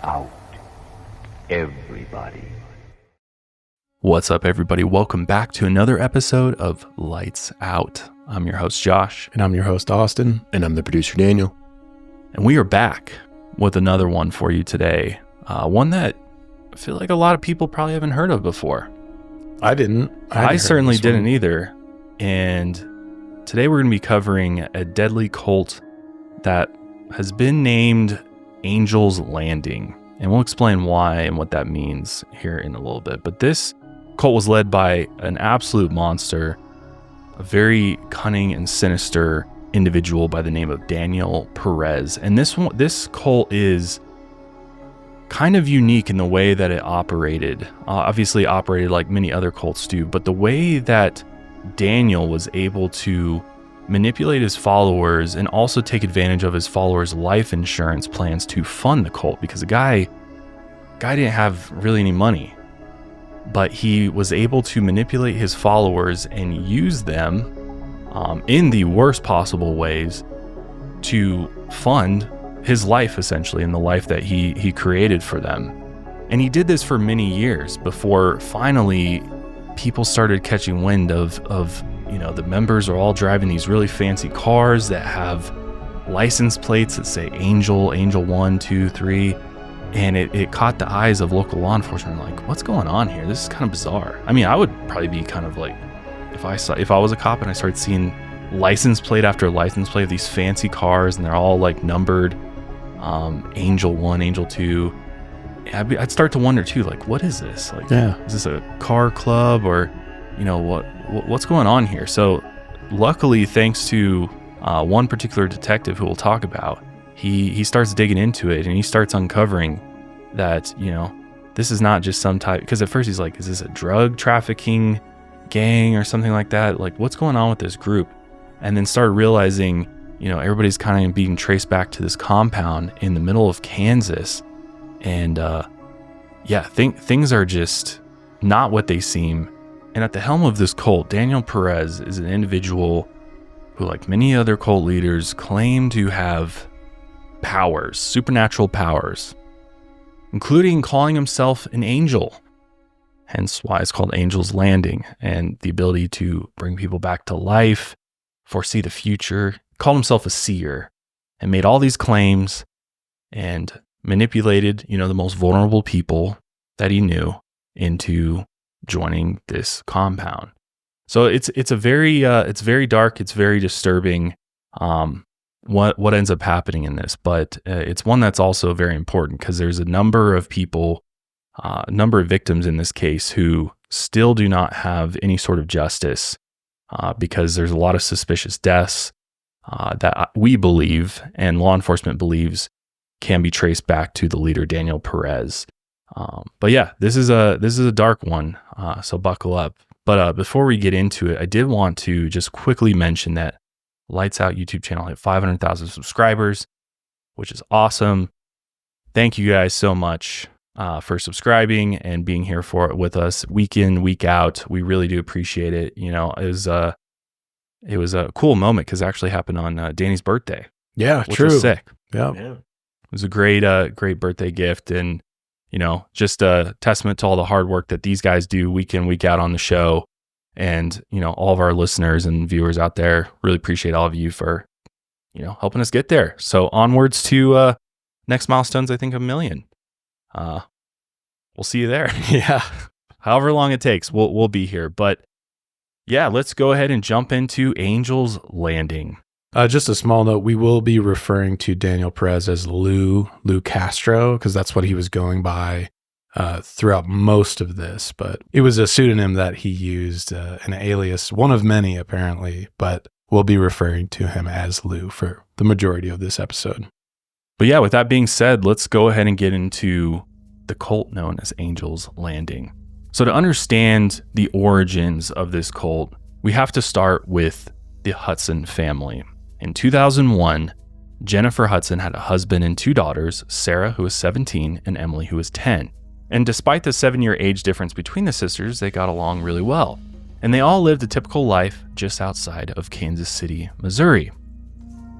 out. Everybody. What's up, everybody? Welcome back to another episode of Lights Out. I'm your host, Josh. And I'm your host, Austin. And I'm the producer, Daniel. And we are back with another one for you today. One that I feel like a lot of people probably haven't heard of before. I didn't. I certainly didn't either. And today we're going to be covering a deadly cult that has been named Angel's Landing. And we'll explain why and what that means here in a little bit. But this cult was led by an absolute monster, a very cunning and sinister individual by the name of Daniel Perez. And this cult is kind of unique in the way that it operated. Obviously operated like many other cults do, but the way that Daniel was able to manipulate his followers and also take advantage of his followers' life insurance plans to fund the cult, because the guy didn't have really any money, but he was able to manipulate his followers and use them in the worst possible ways to fund his life, essentially, in the life that he created for them. And he did this for many years before finally people started catching wind of the members are all driving these really fancy cars that have license plates that say Angel 1, 2, 3. And it caught the eyes of local law enforcement, like, what's going on here? This is kind of bizarre. I mean, I would probably be kind of like, if I was a cop and I started seeing license plate after license plate of these fancy cars and they're all like numbered Angel 1, Angel 2, I'd start to wonder too, like, what is this? Like, is this a car club, or what's going on here? So luckily, thanks to one particular detective who we'll talk about, he starts digging into it and he starts uncovering that, this is not just some type, because at first he's like, is this a drug trafficking gang or something like that? Like, what's going on with this group? And then started realizing, everybody's kind of being traced back to this compound in the middle of Kansas. And things are just not what they seem. And at the helm of this cult, Daniel Perez is an individual who, like many other cult leaders, claim to have powers, supernatural powers, including calling himself an angel, hence why it's called Angel's Landing, and the ability to bring people back to life, foresee the future. Called himself a seer and made all these claims and manipulated, the most vulnerable people that he knew into joining this compound. So it's very dark, it's very disturbing what ends up happening in this, but it's one that's also very important because there's a number of people, a number of victims in this case who still do not have any sort of justice because there's a lot of suspicious deaths that we believe and law enforcement believes can be traced back to the leader, Daniel Perez. But yeah, this is a dark one, so buckle up. But before we get into it, I did want to just quickly mention that Lights Out YouTube channel hit 500,000 subscribers, which is awesome. Thank you guys so much for subscribing and being here with us week in, week out. We really do appreciate it. It was a cool moment because it actually happened on Danny's birthday. Yeah, which true. was sick. Yeah. It was a great birthday gift, and just a testament to all the hard work that these guys do week in, week out on the show. And, all of our listeners and viewers out there, really appreciate all of you for, helping us get there. So onwards to next milestones, I think 1 million. We'll see you there. Yeah. However long it takes, we'll be here. But yeah, let's go ahead and jump into Angel's Landing. Just a small note, we will be referring to Daniel Perez as Lou Castro, because that's what he was going by throughout most of this. But it was a pseudonym that he used, an alias, one of many apparently, but we'll be referring to him as Lou for the majority of this episode. But yeah, with that being said, let's go ahead and get into the cult known as Angel's Landing. So to understand the origins of this cult, we have to start with the Hudson family. In 2001, Jennifer Hudson had a husband and 2 daughters, Sarah, who was 17, and Emily, who was 10. And despite the 7-year age difference between the sisters, they got along really well. And they all lived a typical life just outside of Kansas City, Missouri.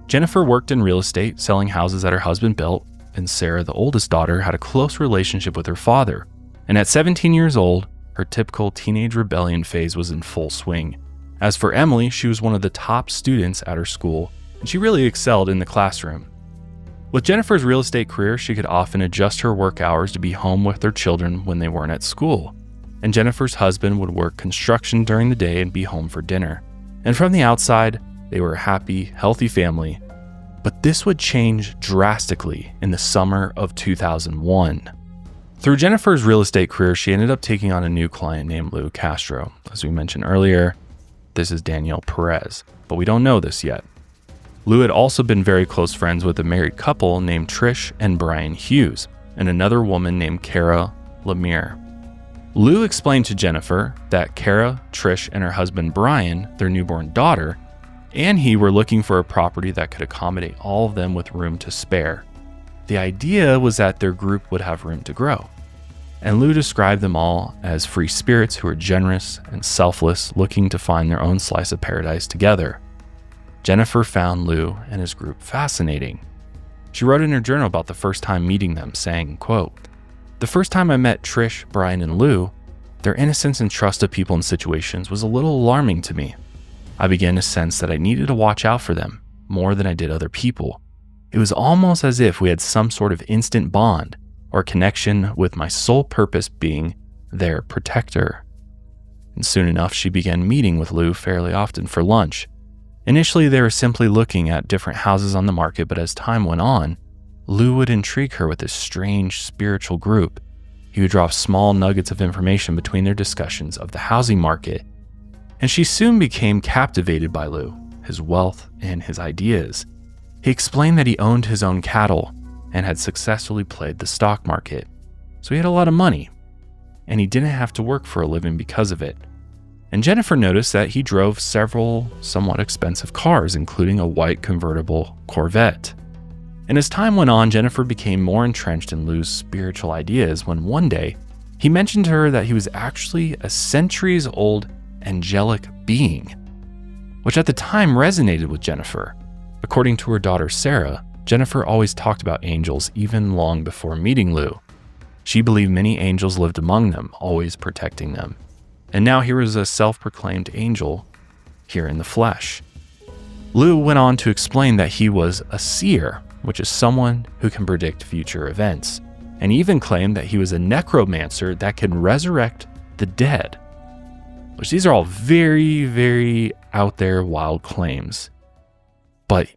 Jennifer worked in real estate, selling houses that her husband built, and Sarah, the oldest daughter, had a close relationship with her father. And at 17 years old, her typical teenage rebellion phase was in full swing. As for Emily, she was one of the top students at her school, and she really excelled in the classroom. With Jennifer's real estate career, she could often adjust her work hours to be home with their children when they weren't at school. And Jennifer's husband would work construction during the day and be home for dinner. And from the outside, they were a happy, healthy family. But this would change drastically in the summer of 2001. Through Jennifer's real estate career, she ended up taking on a new client named Lou Castro. As we mentioned earlier, this is Daniel Perez, but we don't know this yet. Lou had also been very close friends with a married couple named Trish and Brian Hughes, and another woman named Kara Lemire. Lou explained to Jennifer that Kara, Trish, and her husband Brian, their newborn daughter, and he were looking for a property that could accommodate all of them with room to spare. The idea was that their group would have room to grow. And Lou described them all as free spirits who are generous and selfless, looking to find their own slice of paradise together. Jennifer found Lou and his group fascinating. She wrote in her journal about the first time meeting them, saying, quote, "The first time I met Trish, Brian, and Lou, their innocence and trust of people and situations was a little alarming to me. I began to sense that I needed to watch out for them more than I did other people. It was almost as if we had some sort of instant bond or connection, with my sole purpose being their protector." And soon enough, she began meeting with Lou fairly often for lunch. Initially, they were simply looking at different houses on the market, but as time went on, Lou would intrigue her with this strange spiritual group. He would drop small nuggets of information between their discussions of the housing market, and she soon became captivated by Lou, his wealth, and his ideas. He explained that he owned his own cattle and had successfully played the stock market, so he had a lot of money, and he didn't have to work for a living because of it. And Jennifer noticed that he drove several somewhat expensive cars, including a white convertible Corvette. And as time went on, Jennifer became more entrenched in Lou's spiritual ideas when one day he mentioned to her that he was actually a centuries-old angelic being, which at the time resonated with Jennifer. According to her daughter Sarah, Jennifer always talked about angels even long before meeting Lou. She believed many angels lived among them, always protecting them. And now here was a self-proclaimed angel here in the flesh. Lou went on to explain that he was a seer, which is someone who can predict future events, and he even claimed that he was a necromancer that can resurrect the dead, which these are all very, very out there wild claims. But,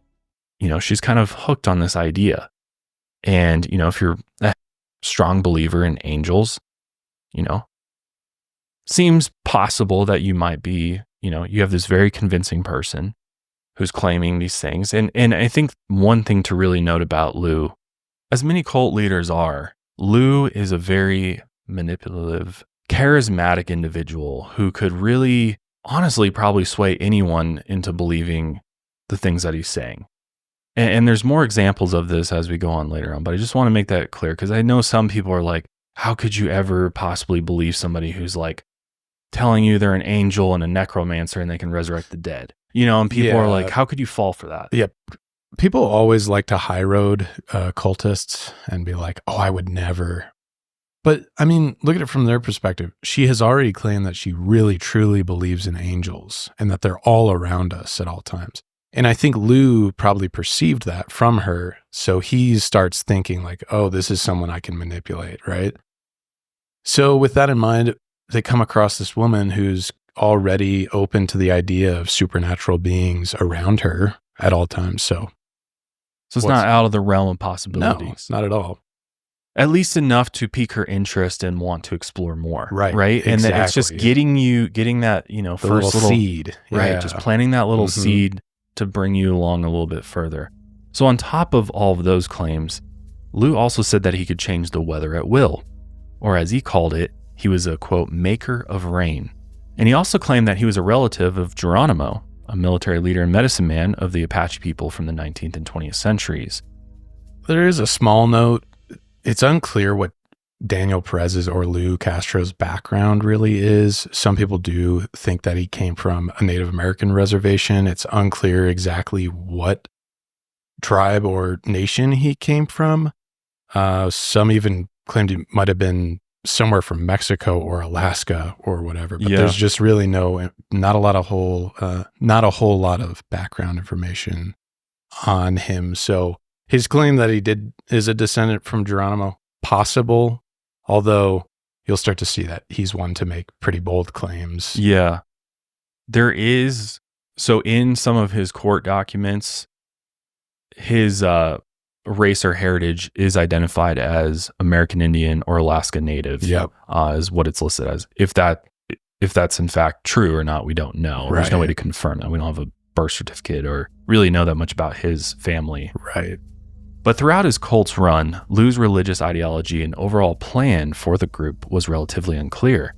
she's kind of hooked on this idea. And, if you're a strong believer in angels, seems possible that you might be, you have this very convincing person who's claiming these things. And I think one thing to really note about Lou, as many cult leaders are, Lou is a very manipulative, charismatic individual who could really, honestly, probably sway anyone into believing the things that he's saying. And there's more examples of this as we go on later on, but I just want to make that clear because I know some people are like, how could you ever possibly believe somebody who's like telling you they're an angel and a necromancer and they can resurrect the dead? And people are like, how could you fall for that? Yeah. People always like to high road cultists and be like, oh, I would never. But I mean, look at it from their perspective. She has already claimed that she really, truly believes in angels and that they're all around us at all times. And I think Lou probably perceived that from her. So he starts thinking like, oh, this is someone I can manipulate, right? So with that in mind, they come across this woman who's already open to the idea of supernatural beings around her at all times. So it's not out of the realm of possibilities. No, not at all. At least enough to pique her interest and want to explore more. Right. Right. Exactly. And it's just getting that, The first little seed. Right. Yeah. Just planting that little seed to bring you along a little bit further. So on top of all of those claims, Lou also said that he could change the weather at will, or as he called it, he was a, quote, maker of rain. And he also claimed that he was a relative of Geronimo, a military leader and medicine man of the Apache people from the 19th and 20th centuries. There is a small note. It's unclear what Daniel Perez's or Lou Castro's background really is. Some people do think that he came from a Native American reservation. It's unclear exactly what tribe or nation he came from. Some even claimed he might have been somewhere from Mexico or Alaska or whatever. But there's just really not a whole lot of background information on him. So his claim that he is a descendant from Geronimo, possible, although you'll start to see that he's one to make pretty bold claims. Yeah. There is, so in some of his court documents, his race or heritage is identified as American Indian or Alaska Native. Yep. Is what it's listed as. If that's in fact true or not, we don't know. Right. There's no way to confirm that. We don't have a birth certificate or really know that much about his family. Right. But throughout his cult's run, Lou's religious ideology and overall plan for the group was relatively unclear.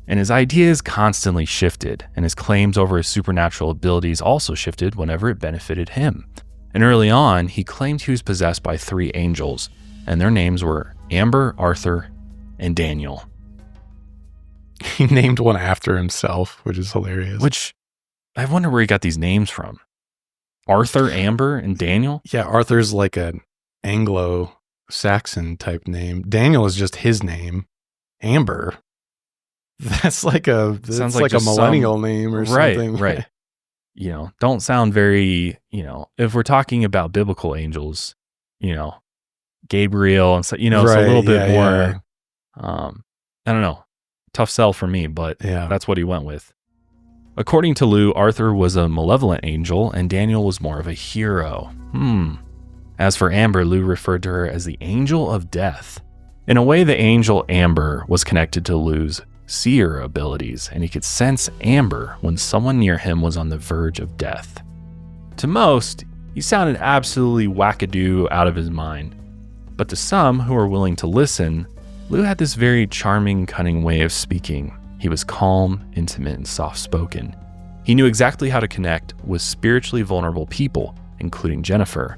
And his ideas constantly shifted, and his claims over his supernatural abilities also shifted whenever it benefited him. And early on, he claimed he was possessed by 3 angels, and their names were Amber, Arthur, and Daniel. He named one after himself, which is hilarious. Which, I wonder where he got these names from. Arthur, Amber, and Daniel? Yeah, Arthur's like an Anglo-Saxon type name. Daniel is just his name. Amber, that's like a millennial name or something. Right. Don't sound very, if we're talking about biblical angels, Gabriel and so, it's a little bit more, I don't know, tough sell for me, but that's what he went with. According to Lou, Arthur was a malevolent angel and Daniel was more of a hero. As for Amber, Lou referred to her as the angel of death. In a way, the angel Amber was connected to Lou's seer abilities, and he could sense amber when someone near him was on the verge of death. To most, he sounded absolutely wackadoo out of his mind. But to some who were willing to listen, Lou had this very charming, cunning way of speaking. He was calm, intimate, and soft-spoken. He knew exactly how to connect with spiritually vulnerable people, including Jennifer.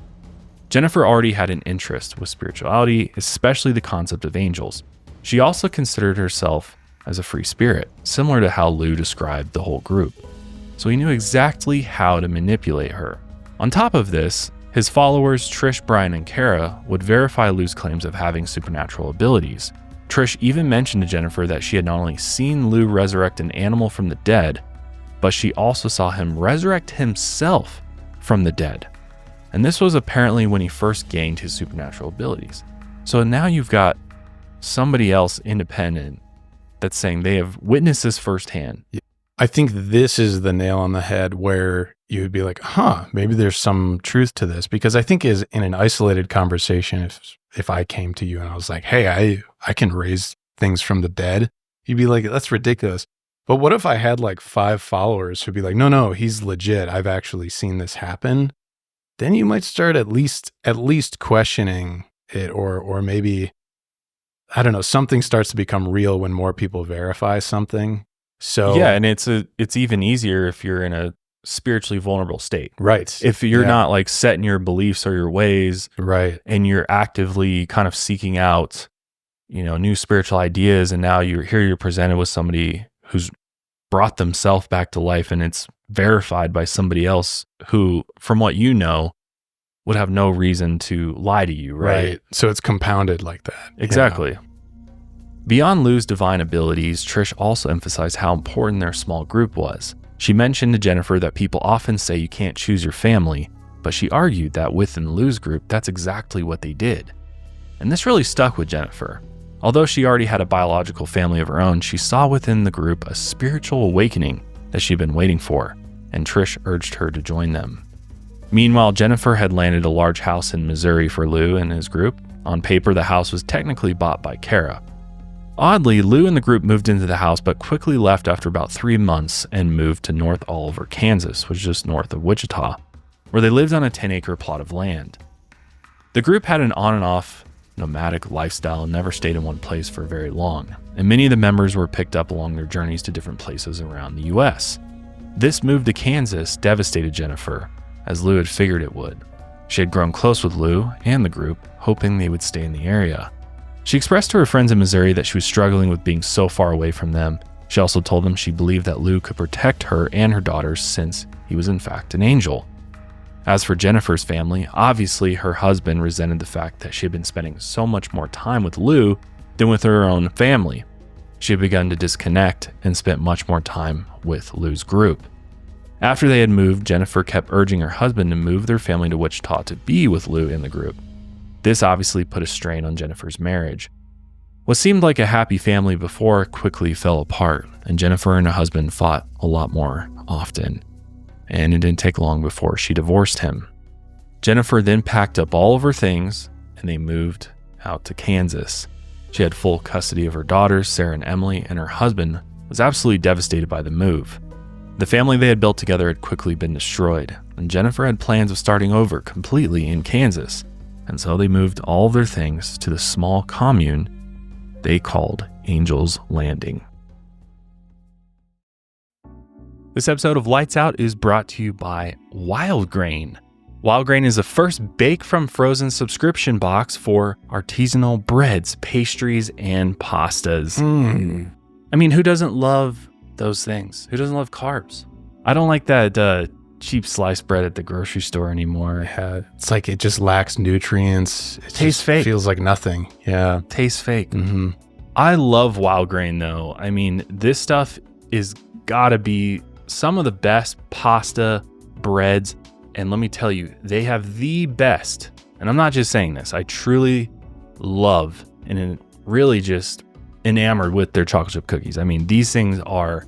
Jennifer already had an interest with spirituality, especially the concept of angels. She also considered herself as a free spirit, similar to how Lou described the whole group. So he knew exactly how to manipulate her. On top of this, his followers Trish, Brian, and Kara would verify Lou's claims of having supernatural abilities. Trish even mentioned to Jennifer that she had not only seen Lou resurrect an animal from the dead, but she also saw him resurrect himself from the dead. And this was apparently when he first gained his supernatural abilities. So now you've got somebody else independent that's saying they have witnessed this firsthand. I think this is the nail on the head where you would be like, maybe there's some truth to this. Because I think is in an isolated conversation, if I came to you and I was like, hey, I can raise things from the dead, you'd be like, that's ridiculous. But what if I had like 5 followers who'd be like, no, he's legit. I've actually seen this happen. Then you might start at least questioning it, or maybe, I don't know, something starts to become real when more people verify something. So yeah, and it's even easier if you're in a spiritually vulnerable state. Right. If you're not like set in your beliefs or your ways, right, and you're actively kind of seeking out, new spiritual ideas, and now you're presented with somebody who's brought themselves back to life, and it's verified by somebody else who, from what you know, would have no reason to lie to you, right? So it's compounded like that. Exactly. Yeah. Beyond Lou's divine abilities, Trish also emphasized how important their small group was. She mentioned to Jennifer that people often say you can't choose your family, but she argued that within Lou's group, that's exactly what they did. And this really stuck with Jennifer. Although she already had a biological family of her own, she saw within the group a spiritual awakening that she'd been waiting for, and Trish urged her to join them. Meanwhile, Jennifer had landed a large house in Missouri for Lou and his group. On paper, the house was technically bought by Kara. Oddly, Lou and the group moved into the house, but quickly left after about 3 months and moved to North Oliver, Kansas, which is just north of Wichita, where they lived on a 10-acre plot of land. The group had an on and off nomadic lifestyle and never stayed in one place for very long, and many of the members were picked up along their journeys to different places around the U.S. This move to Kansas devastated Jennifer, as Lou had figured it would. She had grown close with Lou and the group, hoping they would stay in the area. She expressed to her friends in Missouri that she was struggling with being so far away from them. She also told them she believed that Lou could protect her and her daughters since he was in fact an angel. As for Jennifer's family, obviously her husband resented the fact that she had been spending so much more time with Lou than with her own family. She had begun to disconnect and spent much more time with Lou's group. After they had moved, Jennifer kept urging her husband to move their family to Wichita to be with Lou in the group. This obviously put a strain on Jennifer's marriage. What seemed like a happy family before quickly fell apart, and Jennifer and her husband fought a lot more often. And it didn't take long before she divorced him. Jennifer then packed up all of her things and they moved out to Kansas. She had full custody of her daughters, Sarah and Emily, and her husband was absolutely devastated by the move. The family they had built together had quickly been destroyed, and Jennifer had plans of starting over completely in Kansas, and so they moved all of their things to the small commune they called Angel's Landing. This episode of Lights Out is brought to you by Wild Grain. Wild Grain is the first bake from frozen subscription box for artisanal breads, pastries, and pastas. I mean, who doesn't love those things? Who doesn't love carbs? I don't like that cheap sliced bread at the grocery store anymore. Yeah, it's like it just lacks nutrients. It tastes fake. Feels like nothing. Yeah. Tastes fake. I love Wild Grain though. I mean, this stuff is gotta be some of the best pasta breads. And let me tell you, they have the best, and I'm not just saying this, I truly love and really just enamored with their chocolate chip cookies. I mean, these things are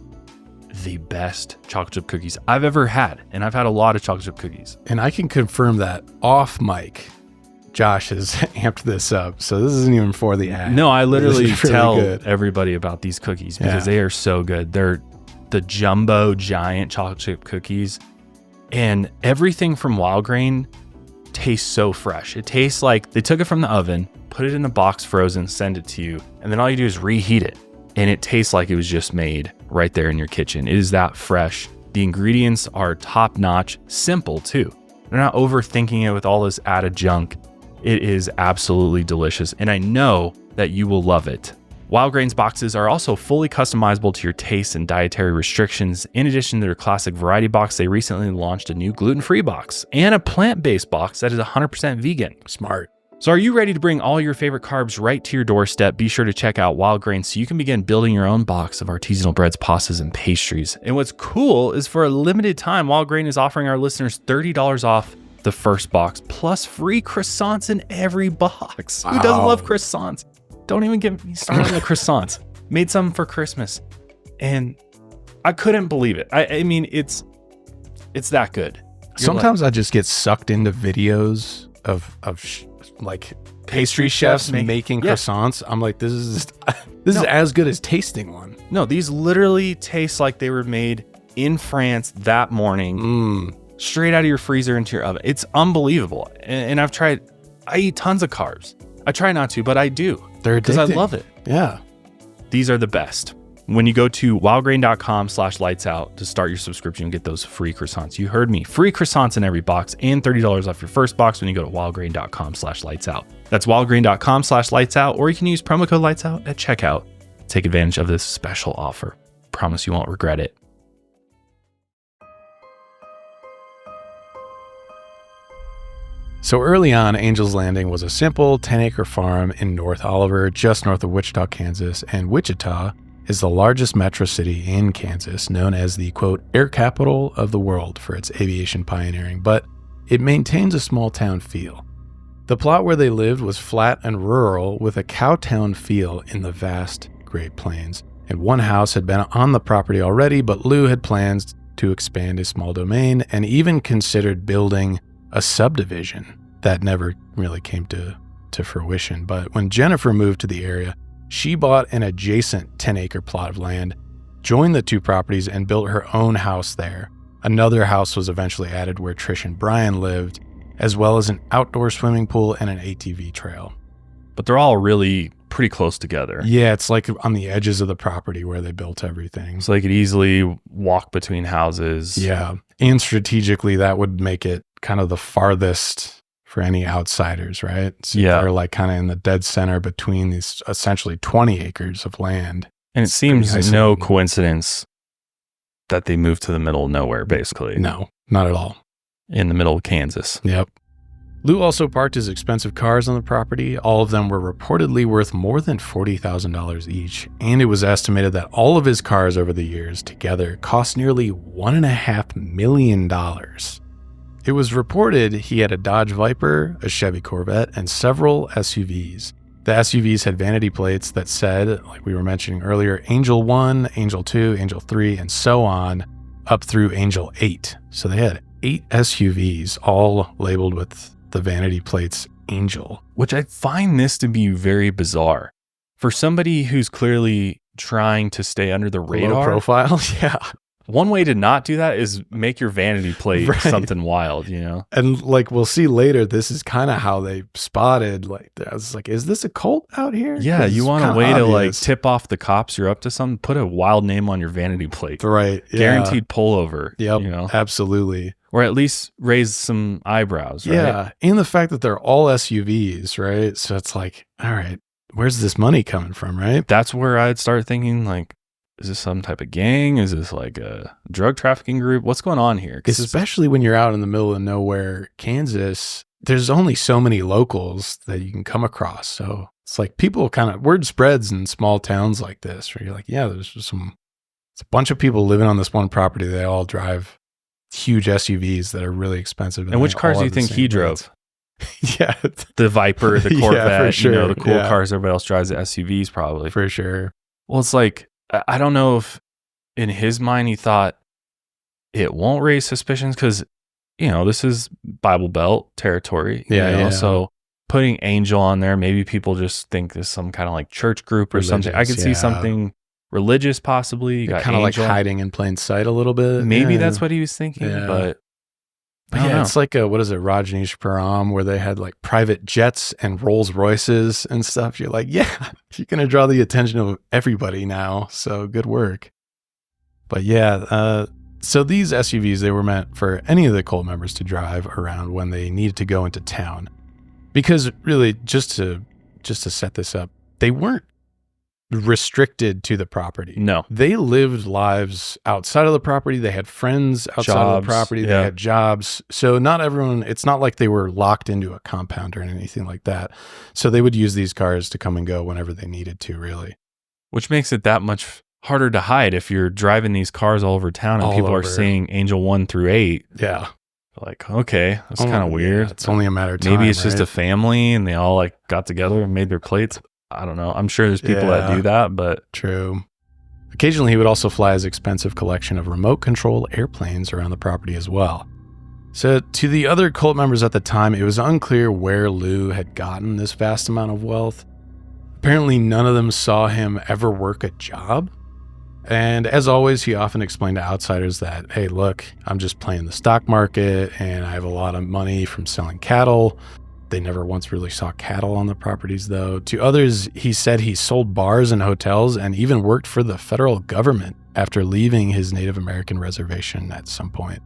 the best chocolate chip cookies I've ever had, and I've had a lot of chocolate chip cookies. And I can confirm that off mic, Josh has amped this up, so this isn't even for the ad. No, I literally really tell good. everybody about these cookies because they are so good. They're the jumbo giant chocolate chip cookies. And everything from Wild Grain tastes so fresh. It tastes like they took it from the oven, put it in a box frozen, send it to you, and then all you do is reheat it. And it tastes like it was just made right there in your kitchen. It is that fresh. The ingredients are top notch, simple too. They're not overthinking it with all this added junk. It is absolutely delicious, and I know that you will love it. Wild Grain's boxes are also fully customizable to your tastes and dietary restrictions. In addition to their classic variety box, they recently launched a new gluten-free box and a plant-based box that is 100% vegan. Smart. So are you ready to bring all your favorite carbs right to your doorstep? Be sure to check out Wild Grain so you can begin building your own box of artisanal breads, pastas, and pastries. And what's cool is for a limited time, Wild Grain is offering our listeners $30 off the first box, plus free croissants in every box. Wow. Who doesn't love croissants? Don't even get me started on the croissants. Made some for Christmas, and I couldn't believe it. I mean, it's that good. Sometimes I just get sucked into videos of like pastry chefs making croissants. I'm like, this is as good as tasting one. No, these literally taste like they were made in France that morning, straight out of your freezer into your oven. It's unbelievable. And I've tried. I eat tons of carbs. I try not to, but I do. They're because I love it. Yeah. These are the best. When you go to wildgrain.com/lightsout to start your subscription, get those free croissants. You heard me. Free croissants in every box and $30 off your first box when you go to wildgrain.com/lightsout. That's wildgrain.com/lightsout, or you can use promo code lightsout at checkout. Take advantage of this special offer. Promise you won't regret it. So early on, Angel's Landing was a simple 10-acre farm in North Oliver, just north of Wichita, Kansas, and Wichita is the largest metro city in Kansas, known as the, quote, air capital of the world for its aviation pioneering, but it maintains a small town feel. The plot where they lived was flat and rural with a cowtown feel in the vast Great Plains, and one house had been on the property already, but Lou had plans to expand his small domain and even considered building a subdivision that never really came to fruition. But when Jennifer moved to the area, she bought an adjacent 10-acre plot of land, joined the two properties, and built her own house there. Another house was eventually added where Trish and Brian lived, as well as an outdoor swimming pool and an ATV trail. But they're all really pretty close together. Yeah, it's like on the edges of the property where they built everything. So they could easily walk between houses. Yeah, and strategically that would make it kind of the farthest for any outsiders, right? So they're like kind of in the dead center between these essentially 20 acres of land. And it seems no coincidence that they moved to the middle of nowhere, basically. No, not at all. in the middle of Kansas. Yep. Lou also parked his expensive cars on the property. All of them were reportedly worth more than $40,000 each, and it was estimated that all of his cars over the years together cost nearly $1.5 million. It was reported he had a Dodge Viper, a Chevy Corvette, and several SUVs. The SUVs had vanity plates that said, like we were mentioning earlier, Angel 1, Angel 2, Angel 3, and so on, up through Angel 8. So they had 8 SUVs, all labeled with the vanity plates Angel. Which I find this to be very bizarre. For somebody who's clearly trying to stay under the radar. Low profile, yeah. One way to not do that is make your vanity plate Right. something wild, you know? And like we'll see later, this is kind of how they spotted, like, I was like, is this a cult out here? Yeah, 'Cause you it's want a kinda way to like obvious. tip off the cops you're up to something, put a wild name on your vanity plate. Right. Yeah. Guaranteed pullover. Yep. You know? Absolutely. Or at least raise some eyebrows, right? Yeah. And the fact that they're all SUVs, right? So it's like, all right, where's this money coming from, right? That's where I'd start thinking, like, is this some type of gang? Is this like a drug trafficking group? What's going on here? 'Cause Especially when you're out in the middle of nowhere, Kansas, there's only so many locals that you can come across. So it's like people kind of, word spreads in small towns like this, where you're like, yeah, there's just it's a bunch of people living on this one property. They all drive huge SUVs that are really expensive. And which they cars all do you have the think same he plates. drove? Yeah. The Viper, the Yeah, Corvette, for sure. you know, the cool Yeah. cars everybody else drives, the SUVs probably. For sure. Well, it's like, I don't know if in his mind he thought it won't raise suspicions because, you know, this is Bible Belt territory. Yeah, you know? yeah. So putting Angel on there, maybe people just think there's some kind of like church group or something. I could Religious, see yeah. something religious possibly. You got Kind of like Angel. hiding in plain sight a little bit. Maybe Yeah. that's what he was thinking, Yeah. but I But don't yeah, know. it's like what is it, Rajneeshpuram, where they had like private jets and Rolls Royces and stuff. You're like, yeah, you're going to draw the attention of everybody now. So good work. But yeah, so these SUVs, they were meant for any of the cult members to drive around when they needed to go into town. Because really, just to set this up, they weren't restricted to the property. No. They lived lives outside of the property. They had friends outside of Jobs, the property. yeah. They had jobs. So not everyone, it's not like they were locked into a compound or anything like that. So they would use these cars to come and go whenever they needed to, really. Which makes it that much harder to hide if you're driving these cars all over town and All people are over. seeing Angel 1 through 8. Yeah. Like, okay, that's kind of weird. Yeah, it's only a matter of time. Maybe it's just a right? family and they all like got together and made their plates. I don't know. I'm sure there's people that Yeah. do that, but True. Occasionally, he would also fly his expensive collection of remote control airplanes around the property as well. So to the other cult members at the time, it was unclear where Lou had gotten this vast amount of wealth. Apparently, none of them saw him ever work a job. And as always, he often explained to outsiders that, hey, look, I'm just playing the stock market and I have a lot of money from selling cattle. They never once really saw cattle on the properties, though. To others, he said he sold bars and hotels and even worked for the federal government after leaving his Native American reservation at some point.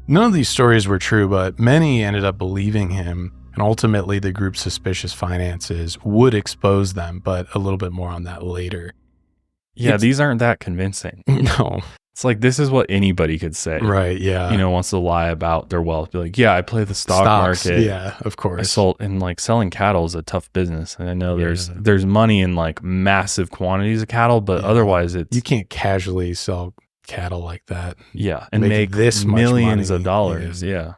None of these stories were true, but many ended up believing him, and ultimately the group's suspicious finances would expose them, but a little bit more on that later. yeah, these aren't that convincing. No. It's like, this is what anybody could say. Right, yeah. You know, wants to lie about their wealth. Be like, yeah, I play the stock Stocks, market. yeah, of course. I sold, and like selling cattle is a tough business. And I know Yeah. there's money in like massive quantities of cattle, but Yeah. otherwise it's, You can't casually sell cattle like that. yeah, and make make this much millions money. of dollars. Yeah.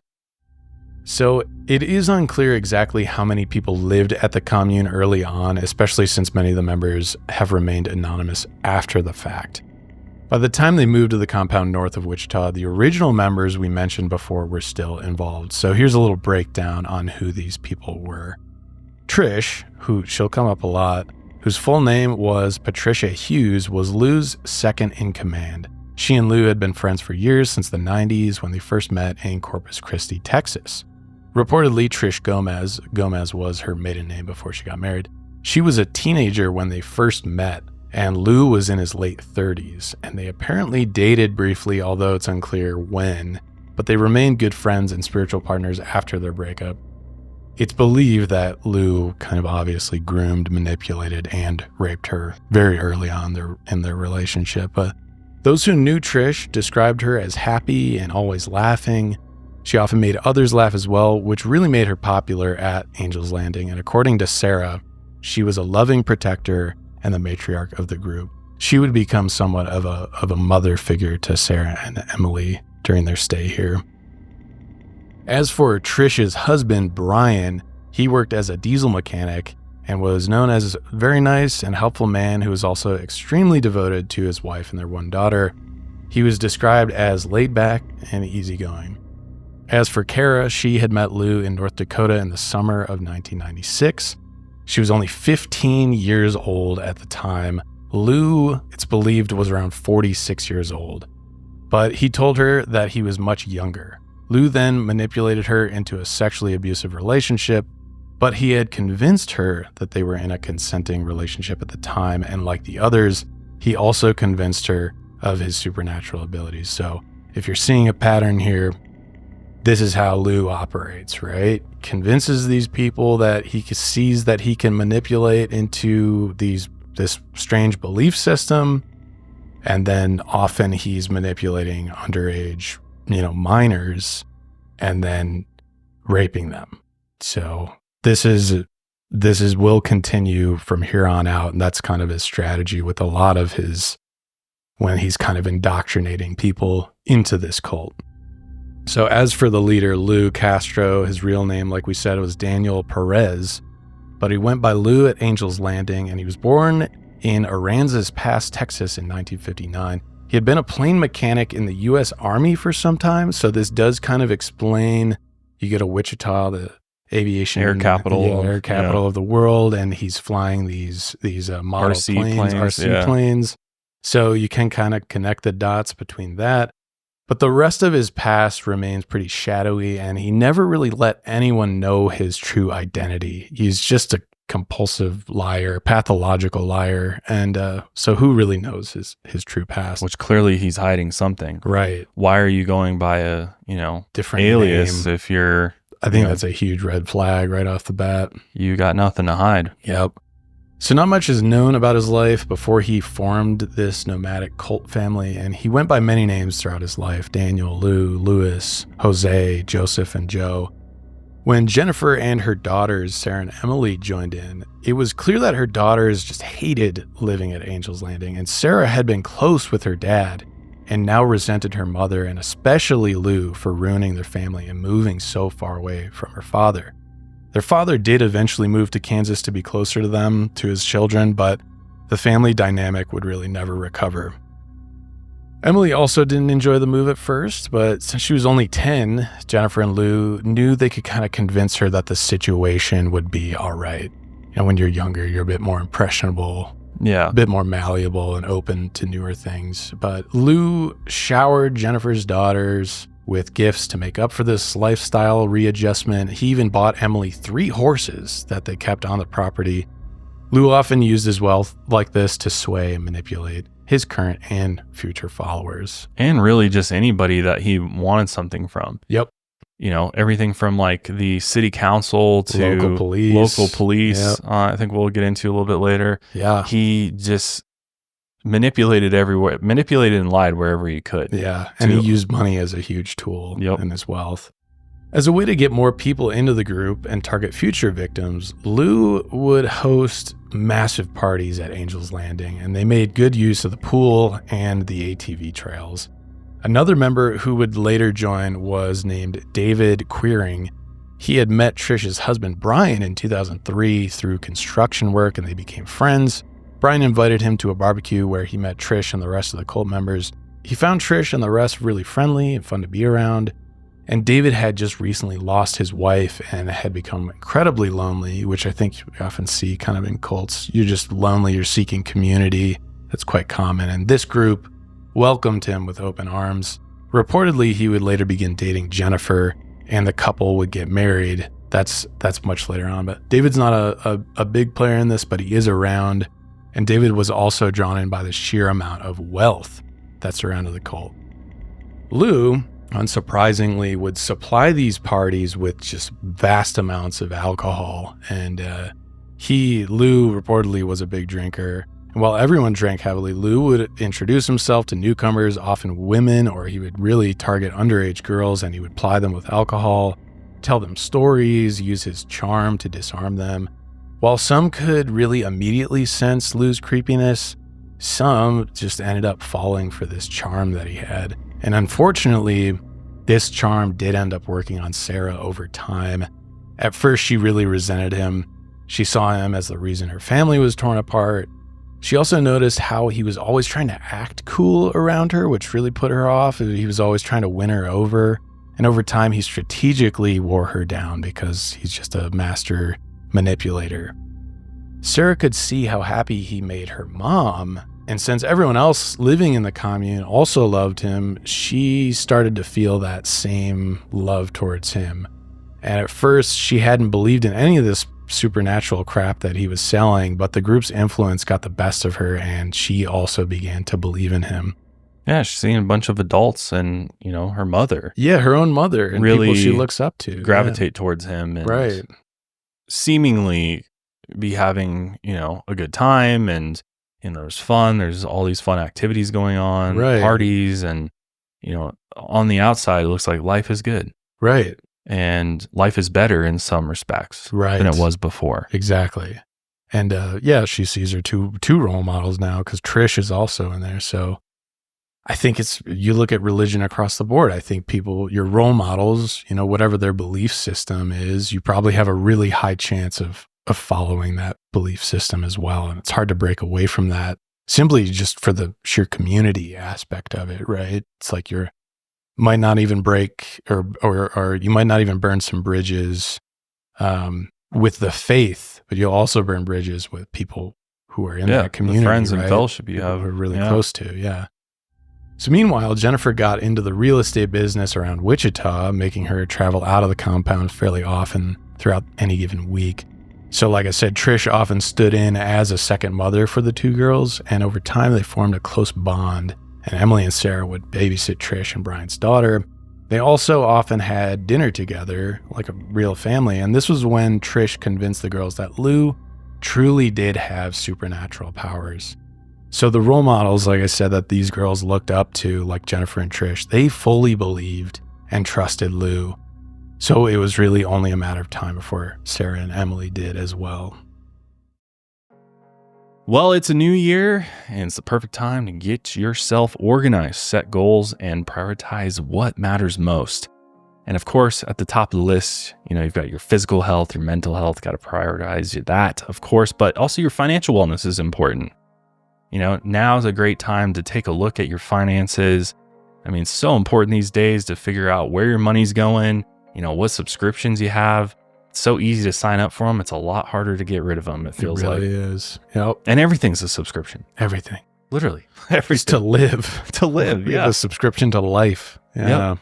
So it is unclear exactly how many people lived at the commune early on, especially since many of the members have remained anonymous after the fact. By the time they moved to the compound north of Wichita, the original members we mentioned before were still involved. So here's a little breakdown on who these people were. Trish, who she'll come up a lot, whose full name was Patricia Hughes, was Lou's second in command. She and Lou had been friends for years, since the 90s when they first met in Corpus Christi, Texas. Reportedly, Trish Gomez was her maiden name before she got married. She was a teenager when they first met, and Lou was in his late 30s, and they apparently dated briefly, although it's unclear when, but they remained good friends and spiritual partners after their breakup. It's believed that Lou kind of obviously groomed, manipulated, and raped her very early on in their relationship, but those who knew Trish described her as happy and always laughing. She often made others laugh as well, which really made her popular at Angel's Landing. And according to Sarah, she was a loving protector and the matriarch of the group. She would become somewhat of a mother figure to Sarah and Emily during their stay here. As for Trish's husband, Brian, he worked as a diesel mechanic and was known as a very nice and helpful man who was also extremely devoted to his wife and their one daughter. He was described as laid back and easygoing. As for Kara, she had met Lou in North Dakota in the summer of 1996. She was only 15 years old at the time. Lou, it's believed, was around 46 years old, but he told her that he was much younger. Lou then manipulated her into a sexually abusive relationship, but he had convinced her that they were in a consenting relationship at the time, and like the others, he also convinced her of his supernatural abilities. So if you're seeing a pattern here, this is how Lou operates, right? Convinces these people that he sees that he can manipulate into this strange belief system, and then often he's manipulating underage, minors, and then raping them. So this will continue from here on out, and that's kind of his strategy with a lot of when he's kind of indoctrinating people into this cult. So as for the leader, Lou Castro, his real name, like we said, was Daniel Perez, but he went by Lou at Angel's Landing, and he was born in Aransas Pass, Texas in 1959. He had been a plane mechanic in the U.S. Army for some time, so this does kind of explain, you get a Wichita, the aviation air capital of the world, and he's flying these model RC planes. So you can kind of connect the dots between that. But the rest of his past remains pretty shadowy, and he never really let anyone know his true identity. He's just a compulsive liar, pathological liar, and so who really knows his true past? Which clearly he's hiding something. Right. Why are you going by a, different alias name? If you're... I think that's a huge red flag right off the bat. You got nothing to hide. Yep. So not much is known about his life before he formed this nomadic cult family, and he went by many names throughout his life: Daniel, Lou, Louis, Jose, Joseph, and Joe. When Jennifer and her daughters, Sarah and Emily, joined in, it was clear that her daughters just hated living at Angel's Landing, and Sarah had been close with her dad and now resented her mother, and especially Lou, for ruining their family and moving so far away from her father. Their father did eventually move to Kansas to be closer to them, to his children, but the family dynamic would really never recover. Emily also didn't enjoy the move at first, but since she was only 10, Jennifer and Lou knew they could kind of convince her that the situation would be all right. When you're younger, you're a bit more impressionable, a bit more malleable and open to newer things. But Lou showered Jennifer's daughters with gifts to make up for this lifestyle readjustment. He even bought Emily 3 horses that they kept on the property. Lou often used his wealth like this to sway and manipulate his current and future followers. And really just anybody that he wanted something from. Yep. Everything from like the city council to local police. Yep. I think we'll get into a little bit later. Yeah. He just manipulated everywhere, manipulated and lied wherever he could. Yeah. And he used money as a huge tool in his wealth. As a way to get more people into the group and target future victims, Lou would host massive parties at Angel's Landing, and they made good use of the pool and the ATV trails. Another member who would later join was named David Queering. He had met Trish's husband, Brian, in 2003 through construction work, and they became friends. Brian invited him to a barbecue where he met Trish and the rest of the cult members. He found Trish and the rest really friendly and fun to be around. And David had just recently lost his wife and had become incredibly lonely, which I think you often see kind of in cults. You're just lonely, you're seeking community. That's quite common. And this group welcomed him with open arms. Reportedly, he would later begin dating Jennifer, and the couple would get married. That's much later on. But David's not a big player in this, but he is around. And David was also drawn in by the sheer amount of wealth that surrounded the cult. Lou, unsurprisingly, would supply these parties with just vast amounts of alcohol. And Lou reportedly was a big drinker. And while everyone drank heavily, Lou would introduce himself to newcomers, often women, or he would really target underage girls, and he would ply them with alcohol, tell them stories, use his charm to disarm them. While some could really immediately sense Lou's creepiness, some just ended up falling for this charm that he had. And unfortunately, this charm did end up working on Sarah over time. At first, she really resented him. She saw him as the reason her family was torn apart. She also noticed how he was always trying to act cool around her, which really put her off. He was always trying to win her over. And over time, he strategically wore her down because he's just a master manipulator. Sarah could see how happy he made her mom. And since everyone else living in the commune also loved him, she started to feel that same love towards him. And at first, she hadn't believed in any of this supernatural crap that he was selling, but the group's influence got the best of her, and she also began to believe in him. Yeah, she's seeing a bunch of adults and, her mother. Yeah, her own mother and really people she looks up to. Gravitate towards him and seemingly be having, a good time, and there's fun. There's all these fun activities going on, parties, and, on the outside, it looks like life is good. Right. And life is better in some respects than it was before. Exactly. And she sees her two role models now because Trish is also in there. So I think you look at religion across the board. I think your role models, whatever their belief system is, you probably have a really high chance of following that belief system as well. And it's hard to break away from that simply just for the sheer community aspect of it, right? It's like might not even break or you might not even burn some bridges with the faith, but you'll also burn bridges with people who are in that community, the friends and fellowship you have. Who are really close to, yeah. So meanwhile, Jennifer got into the real estate business around Wichita, making her travel out of the compound fairly often throughout any given week. So like I said, Trish often stood in as a second mother for the two girls, and over time they formed a close bond. And Emily and Sarah would babysit Trish and Brian's daughter. They also often had dinner together like a real family. And this was when Trish convinced the girls that Lou truly did have supernatural powers. So the role models, like I said, that these girls looked up to, like Jennifer and Trish, they fully believed and trusted Lou. So it was really only a matter of time before Sarah and Emily did as well. Well, it's a new year, and it's the perfect time to get yourself organized, set goals, and prioritize what matters most. And of course, at the top of the list, you've got your physical health, your mental health, got to prioritize that, of course, but also your financial wellness is important. Now is a great time to take a look at your finances. I mean, it's so important these days to figure out where your money's going, what subscriptions you have. It's so easy to sign up for them. It's a lot harder to get rid of them, it feels like. It really is. Yep. And everything's a subscription. Everything. Literally. Everything. Just to live. To live, yeah. A subscription to life. Yeah. Yep.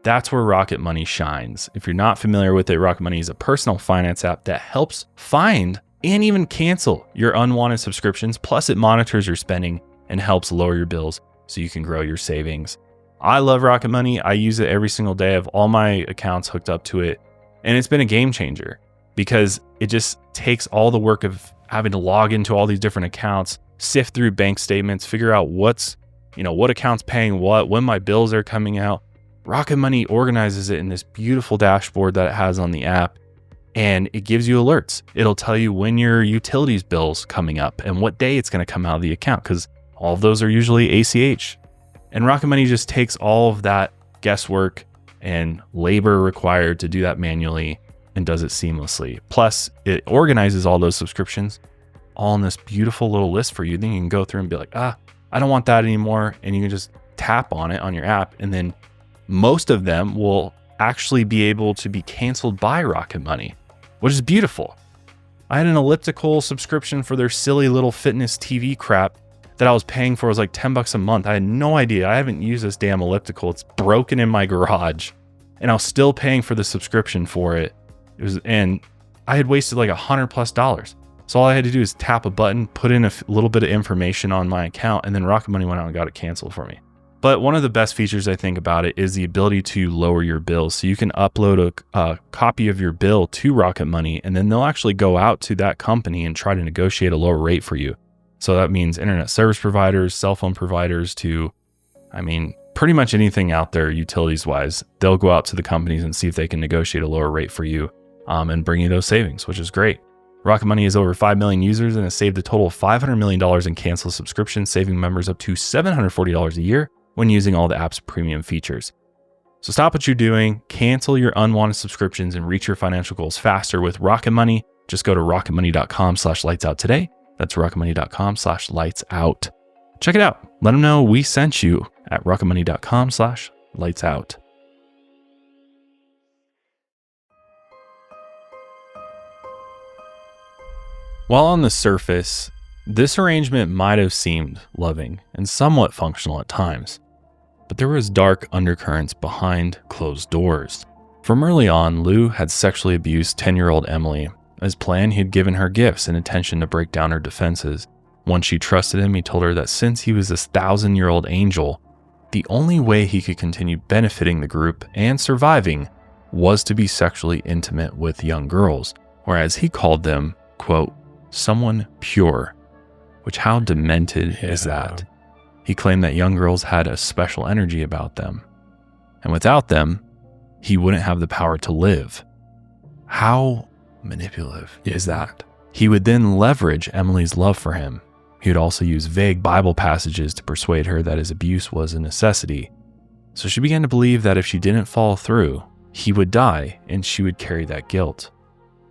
That's where Rocket Money shines. If you're not familiar with it, Rocket Money is a personal finance app that helps find and even cancel your unwanted subscriptions. Plus, it monitors your spending and helps lower your bills so you can grow your savings. I love Rocket Money. I use it every single day. I have all my accounts hooked up to it. And it's been a game changer because it just takes all the work of having to log into all these different accounts, sift through bank statements, figure out what account's paying what, when my bills are coming out. Rocket Money organizes it in this beautiful dashboard that it has on the app, and it gives you alerts. It'll tell you when your utilities bill's coming up and what day it's going to come out of the account, because all of those are usually ACH. And Rocket Money just takes all of that guesswork and labor required to do that manually and does it seamlessly. Plus, it organizes all those subscriptions all in this beautiful little list for you. Then you can go through and be like, I don't want that anymore. And you can just tap on it on your app. And then most of them will actually be able to be canceled by Rocket Money, which is beautiful. I had an elliptical subscription for their silly little fitness TV crap that I was paying for. It was like $10 a month. I had no idea. I haven't used this damn elliptical. It's broken in my garage, and I was still paying for the subscription for it. And I had wasted like $100+. So all I had to do is tap a button, put in a little bit of information on my account, and then Rocket Money went out and got it canceled for me. But one of the best features I think about it is the ability to lower your bills. So you can upload a copy of your bill to Rocket Money, and then they'll actually go out to that company and try to negotiate a lower rate for you. So that means internet service providers, cell phone providers to, pretty much anything out there utilities wise. They'll go out to the companies and see if they can negotiate a lower rate for you and bring you those savings, which is great. Rocket Money has over 5 million users and has saved a total of $500 million in canceled subscriptions, saving members up to $740 a year when using all the app's premium features. So stop what you're doing, cancel your unwanted subscriptions, and reach your financial goals faster with Rocket Money. Just go to rocketmoney.com/lightsout today. That's rocketmoney.com/lightsout. Check it out. Let them know we sent you at rocketmoney.com/lightsout. While on the surface, this arrangement might have seemed loving and somewhat functional at times, but there was dark undercurrents behind closed doors. From early on, Lou had sexually abused 10-year-old Emily. As planned, he had given her gifts and attention to break down her defenses. Once she trusted him, he told her that since he was this 1,000-year-old angel, the only way he could continue benefiting the group and surviving was to be sexually intimate with young girls, or as he called them, quote, someone pure, which how demented is that? He claimed that young girls had a special energy about them, and without them, he wouldn't have the power to live. How manipulative is that? He would then leverage Emily's love for him. He would also use vague Bible passages to persuade her that his abuse was a necessity. So she began to believe that if she didn't follow through, he would die and she would carry that guilt.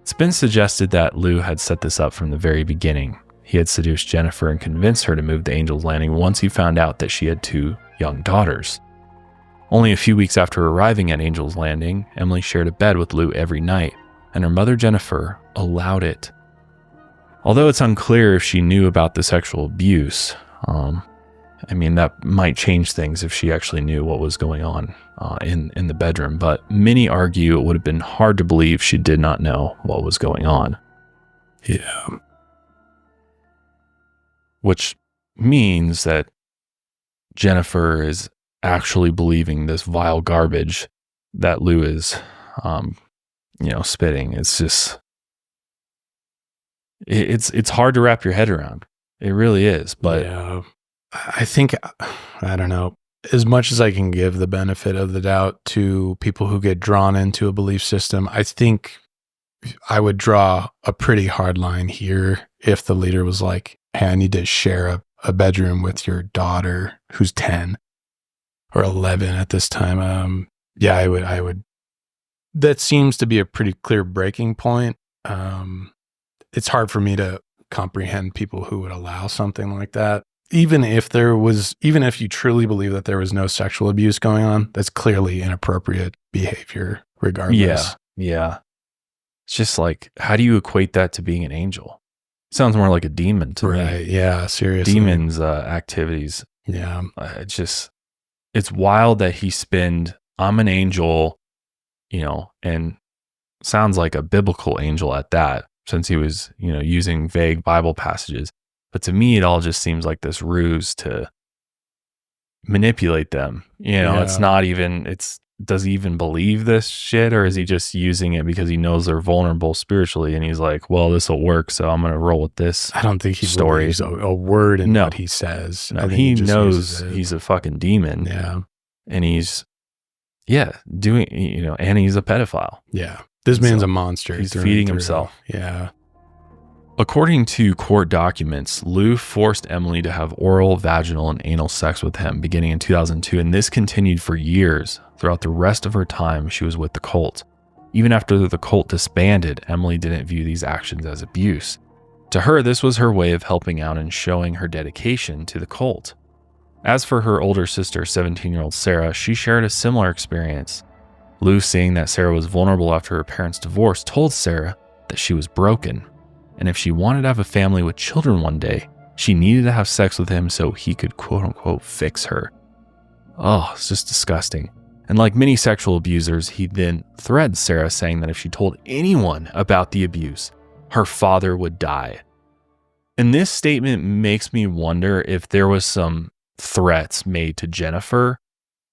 It's been suggested that Lou had set this up from the very beginning. He had seduced Jennifer and convinced her to move to Angel's Landing once he found out that she had 2 young daughters. Only a few weeks after arriving at Angel's Landing, Emily shared a bed with Lou every night, and her mother Jennifer allowed it. Although it's unclear if she knew about the sexual abuse, that might change things if she actually knew what was going on in the bedroom, but many argue it would have been hard to believe she did not know what was going on. Yeah. Which means that Jennifer is actually believing this vile garbage that Lou is, spitting. It's just, it's hard to wrap your head around. It really is. But yeah. I think, I don't know, as much as I can give the benefit of the doubt to people who get drawn into a belief system, I think I would draw a pretty hard line here if the leader was like, hey, I need to share a bedroom with your daughter who's 10 or 11 at this time. I would. That seems to be a pretty clear breaking point. It's hard for me to comprehend people who would allow something like that. Even if you truly believe that there was no sexual abuse going on, that's clearly inappropriate behavior regardless. Yeah. It's just like, how do you equate that to being an angel? Sounds more like a demon to me. Right. Yeah. Seriously. Demons' activities. Yeah. It's wild that he spinned, I'm an angel, and sounds like a biblical angel at that, since he was, using vague Bible passages. But to me, it all just seems like this ruse to manipulate them. It's not even, does he even believe this shit, or is he just using it because he knows they're vulnerable spiritually and he's like, well, this will work, so I'm going to roll with this. I don't think he believes a word in what he says. No, he knows he's a fucking demon. Yeah. And he's, doing, and he's a pedophile. Yeah. This man's a monster. He's feeding himself. Yeah. According to court documents, Lou forced Emily to have oral, vaginal, and anal sex with him beginning in 2002, and this continued for years throughout the rest of her time she was with the cult. Even after the cult disbanded, Emily didn't view these actions as abuse. To her, this was her way of helping out and showing her dedication to the cult. As for her older sister, 17-year-old Sarah, she shared a similar experience. Lou, seeing that Sarah was vulnerable after her parents' divorce, told Sarah that she was broken. And if she wanted to have a family with children one day, she needed to have sex with him so he could quote unquote fix her. Oh, it's just disgusting. And like many sexual abusers, he then threatened Sarah, saying that if she told anyone about the abuse, her father would die. And this statement makes me wonder if there was some threats made to Jennifer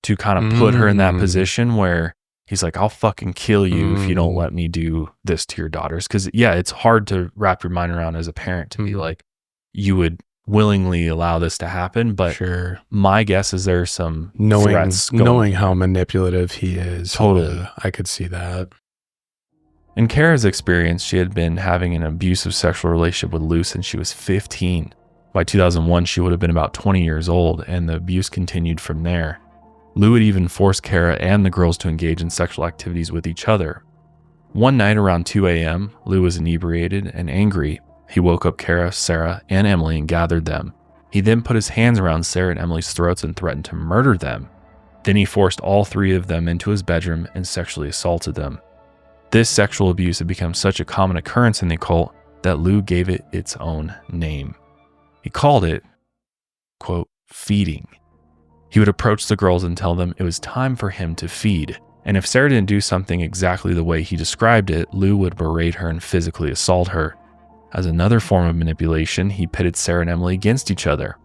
to kind of put her in that position where he's like, I'll fucking kill you if you don't let me do this to your daughters. Because, it's hard to wrap your mind around as a parent to be like, you would willingly allow this to happen, but Sure. my guess is there's some threats Knowing how manipulative he is. Totally. I could see that. In Kara's experience, she had been having an abusive sexual relationship with Lou since she was 15. By 2001, she would have been about 20 years old, and the abuse continued from there. Lou had even forced Kara and the girls to engage in sexual activities with each other. One night around 2 a.m., Lou was inebriated and angry. He woke up Kara, Sarah, and Emily and gathered them. He then put his hands around Sarah and Emily's throats and threatened to murder them. Then he forced all three of them into his bedroom and sexually assaulted them. This sexual abuse had become such a common occurrence in the cult that Lou gave it its own name. He called it, quote, feeding. He would approach the girls and tell them it was time for him to feed. And if Sarah didn't do something exactly the way he described it, Lou would berate her and physically assault her. As another form of manipulation, he pitted Sarah and Emily against each other.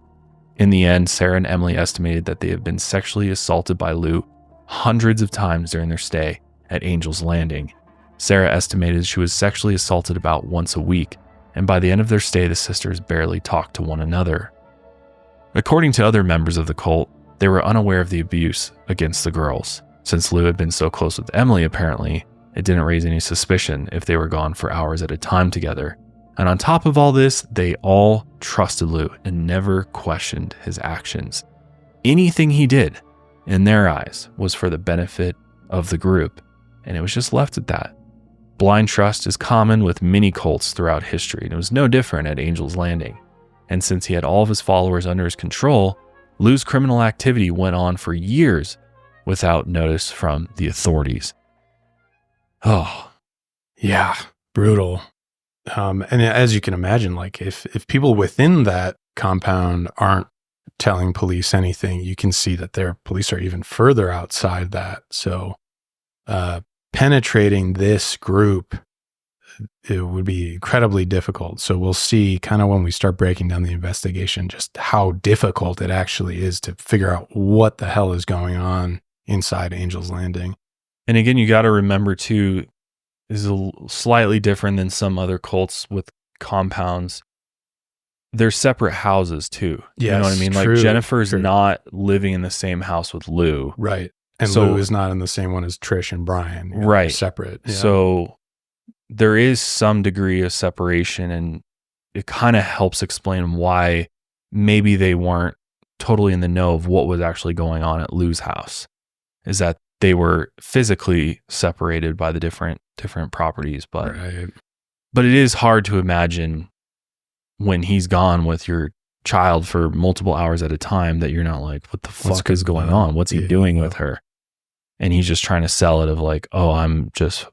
In the end, Sarah and Emily estimated that they had been sexually assaulted by Lou hundreds of times during their stay at Angel's Landing. Sarah estimated she was sexually assaulted about once a week, and by the end of their stay, the sisters barely talked to one another. According to other members of the cult, they were unaware of the abuse against the girls. Since Lou had been so close with Emily, apparently, it didn't raise any suspicion if they were gone for hours at a time together. And on top of all this, they all trusted Lou and never questioned his actions. Anything he did, in their eyes, was for the benefit of the group, and it was just left at that. Blind trust is common with many cults throughout history, and it was no different at Angel's Landing. And since he had all of his followers under his control, Lou's criminal activity went on for years without notice from the authorities. Oh, yeah, brutal. And as you can imagine, like if people within that compound aren't telling police anything, you can see that their police are even further outside that. So penetrating this group, it would be incredibly difficult. So we'll see kind of when we start breaking down the investigation, just how difficult it actually is to figure out what the hell is going on inside Angel's Landing. And again, you got to remember too, this is slightly different than some other cults with compounds. They're separate houses too. Yes, you know what I mean? true, Like Jennifer's true. not living in the same house with Lou. Right. And So- Lou is not in the same one as Trish and Brian. They're Right. separate. Yeah. So there is some degree of separation, and it kind of helps explain why maybe they weren't totally in the know of what was actually going on at Lou's house, is that they were physically separated by the different properties. But Right. But it is hard to imagine when he's gone with your child for multiple hours at a time that you're not like, what the fuck is going on? What's he doing with her? And he's just trying to sell it of like, oh, I'm just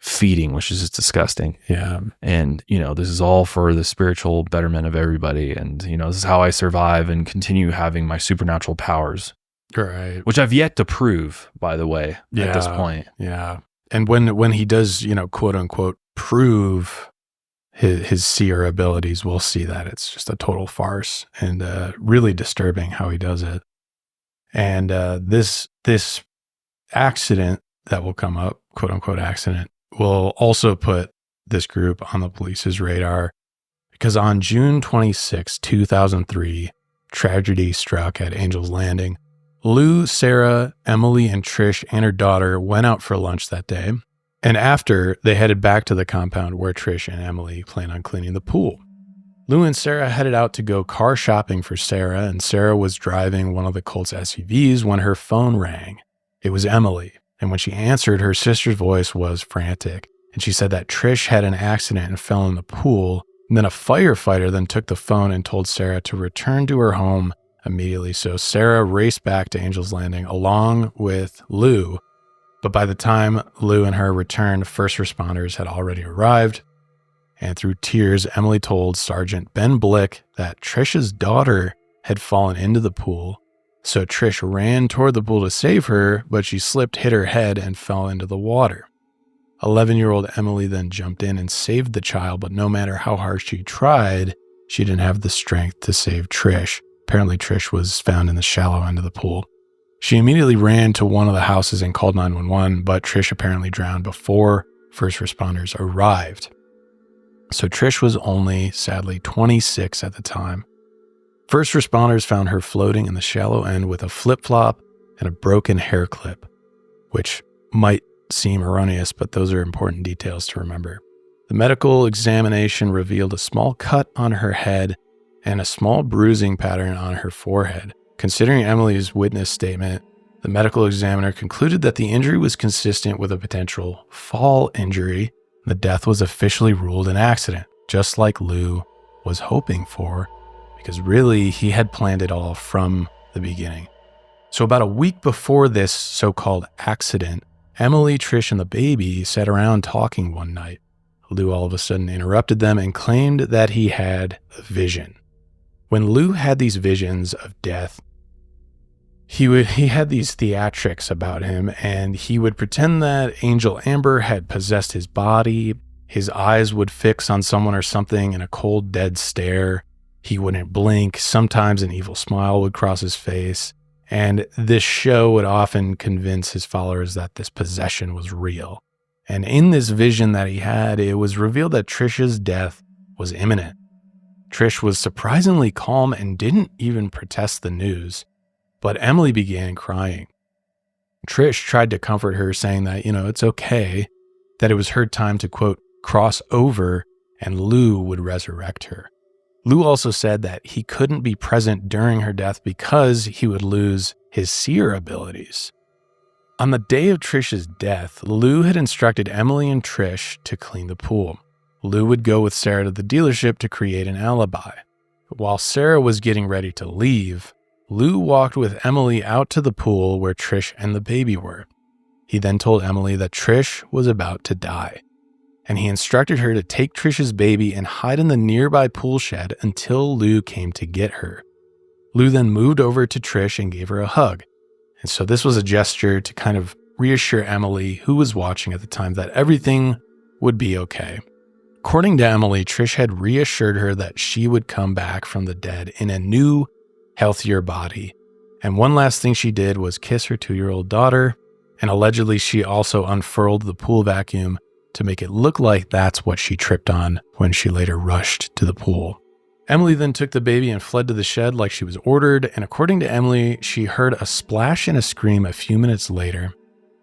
feeding, which is just disgusting. Yeah. And, you know, this is all for the spiritual betterment of everybody. And, you know, this is how I survive and continue having my supernatural powers, Right. which I've yet to prove, by the way, at this point. Yeah. And when he does, you know, quote unquote, prove his seer abilities, we'll see that it's just a total farce and really disturbing how he does it. And this accident that will come up, quote unquote accident, will also put this group on the police's radar, because on June 26, 2003, tragedy struck at Angel's Landing. Lou, Sarah, Emily, and Trish and her daughter went out for lunch that day. And after, they headed back to the compound where Trish and Emily plan on cleaning the pool. Lou and Sarah headed out to go car shopping for Sarah, and Sarah was driving one of the cult's SUVs when her phone rang. It was Emily, and when she answered, her sister's voice was frantic, and she said that Trish had an accident and fell in the pool, and then a firefighter then took the phone and told Sarah to return to her home immediately. So Sarah raced back to Angel's Landing along with Lou, but by the time Lou and her returned, first responders had already arrived. And through tears, Emily told Sergeant Ben Blick that Trish's daughter had fallen into the pool. So Trish ran toward the pool to save her, but she slipped, hit her head, and fell into the water. 11-year-old Emily then jumped in and saved the child, but no matter how hard she tried, she didn't have the strength to save Trish. Apparently, Trish was found in the shallow end of the pool. She immediately ran to one of the houses and called 911, but Trish apparently drowned before first responders arrived. So Trish was only, sadly, 26 at the time. First responders found her floating in the shallow end with a flip-flop and a broken hair clip, which might seem erroneous, but those are important details to remember. The medical examination revealed a small cut on her head and a small bruising pattern on her forehead. Considering Emily's witness statement, the medical examiner concluded that the injury was consistent with a potential fall injury. The death was officially ruled an accident, just like Lou was hoping for, because really he had planned it all from the beginning. So about a week before this so-called accident, Emily, Trish, and the baby sat around talking one night. Lou all of a sudden interrupted them and claimed that he had a vision. When Lou had these visions of death, he had these theatrics about him, and he would pretend that Angel Amber had possessed his body. His eyes would fix on someone or something in a cold, dead stare. He wouldn't blink. Sometimes an evil smile would cross his face. And this show would often convince his followers that this possession was real. And in this vision that he had, it was revealed that Trish's death was imminent. Trish was surprisingly calm and didn't even protest the news. But Emily began crying. Trish tried to comfort her, saying that, it's okay, that it was her time to, quote, cross over, and Lou would resurrect her. Lou also said that he couldn't be present during her death because he would lose his seer abilities. On the day of Trish's death, Lou had instructed Emily and Trish to clean the pool. Lou would go with Sarah to the dealership to create an alibi. While Sarah was getting ready to leave, Lou walked with Emily out to the pool where Trish and the baby were. He then told Emily that Trish was about to die, and he instructed her to take Trish's baby and hide in the nearby pool shed until Lou came to get her. Lou then moved over to Trish and gave her a hug. And so this was a gesture to kind of reassure Emily, who was watching at the time, that everything would be okay. According to Emily, Trish had reassured her that she would come back from the dead in a new, healthier body. And one last thing she did was kiss her 2-year-old daughter, and allegedly she also unfurled the pool vacuum to make it look like that's what she tripped on when she later rushed to the pool. Emily then took the baby and fled to the shed like she was ordered, and according to Emily, she heard a splash and a scream a few minutes later.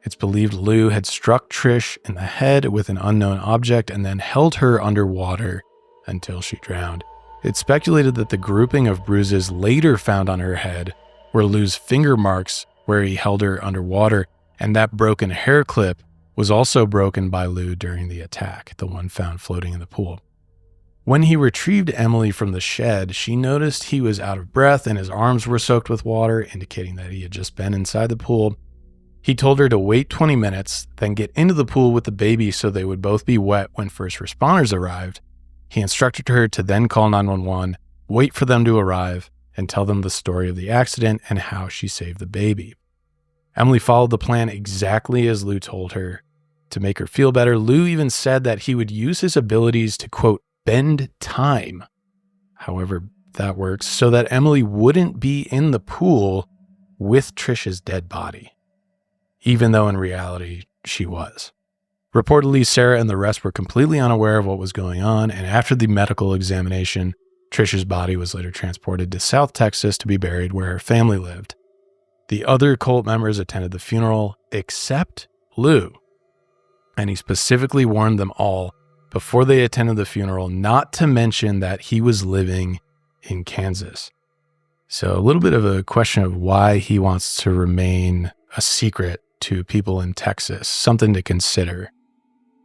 It's believed Lou had struck Trish in the head with an unknown object and then held her underwater until she drowned. It's speculated that the grouping of bruises later found on her head were Lou's finger marks where he held her underwater, and that broken hair clip was also broken by Lou during the attack, the one found floating in the pool. When he retrieved Emily from the shed, she noticed he was out of breath and his arms were soaked with water, indicating that he had just been inside the pool. He told her to wait 20 minutes, then get into the pool with the baby so they would both be wet when first responders arrived. He instructed her to then call 911, wait for them to arrive, and tell them the story of the accident and how she saved the baby. Emily followed the plan exactly as Lou told her. To make her feel better, Lou even said that he would use his abilities to, quote, bend time, however that works, so that Emily wouldn't be in the pool with Trish's dead body, even though in reality she was. Reportedly, Sarah and the rest were completely unaware of what was going on, and after the medical examination, Trish's body was later transported to South Texas to be buried where her family lived. The other cult members attended the funeral, except Lou, and he specifically warned them all before they attended the funeral not to mention that he was living in Kansas. So a little bit of a question of why he wants to remain a secret to people in Texas, something to consider.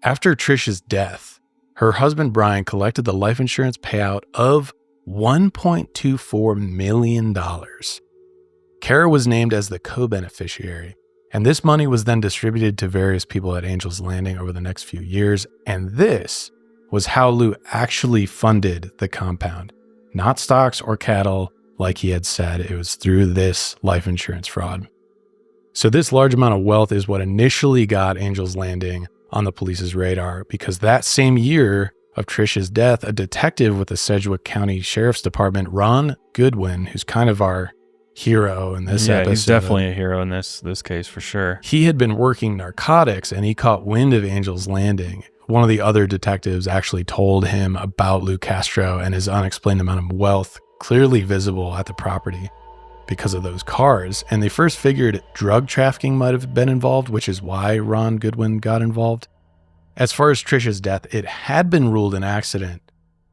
After Trish's death, her husband Brian collected the life insurance payout of $1.24 million. Kara was named as the co-beneficiary, and this money was then distributed to various people at Angel's Landing over the next few years, and this was how Lou actually funded the compound. Not stocks or cattle, like he had said. It was through this life insurance fraud. So this large amount of wealth is what initially got Angel's Landing on the police's radar, because that same year of Trish's death, a detective with the Sedgwick County Sheriff's Department, Ron Goodwin, who's kind of our hero in this episode. Yeah, he's definitely a hero in this case for sure. He had been working narcotics and he caught wind of Angel's Landing. One of the other detectives actually told him about Lou Castro and his unexplained amount of wealth, clearly visible at the property because of those cars. And they first figured drug trafficking might have been involved, which is why Ron Goodwin got involved. As far as Trish's death, it had been ruled an accident,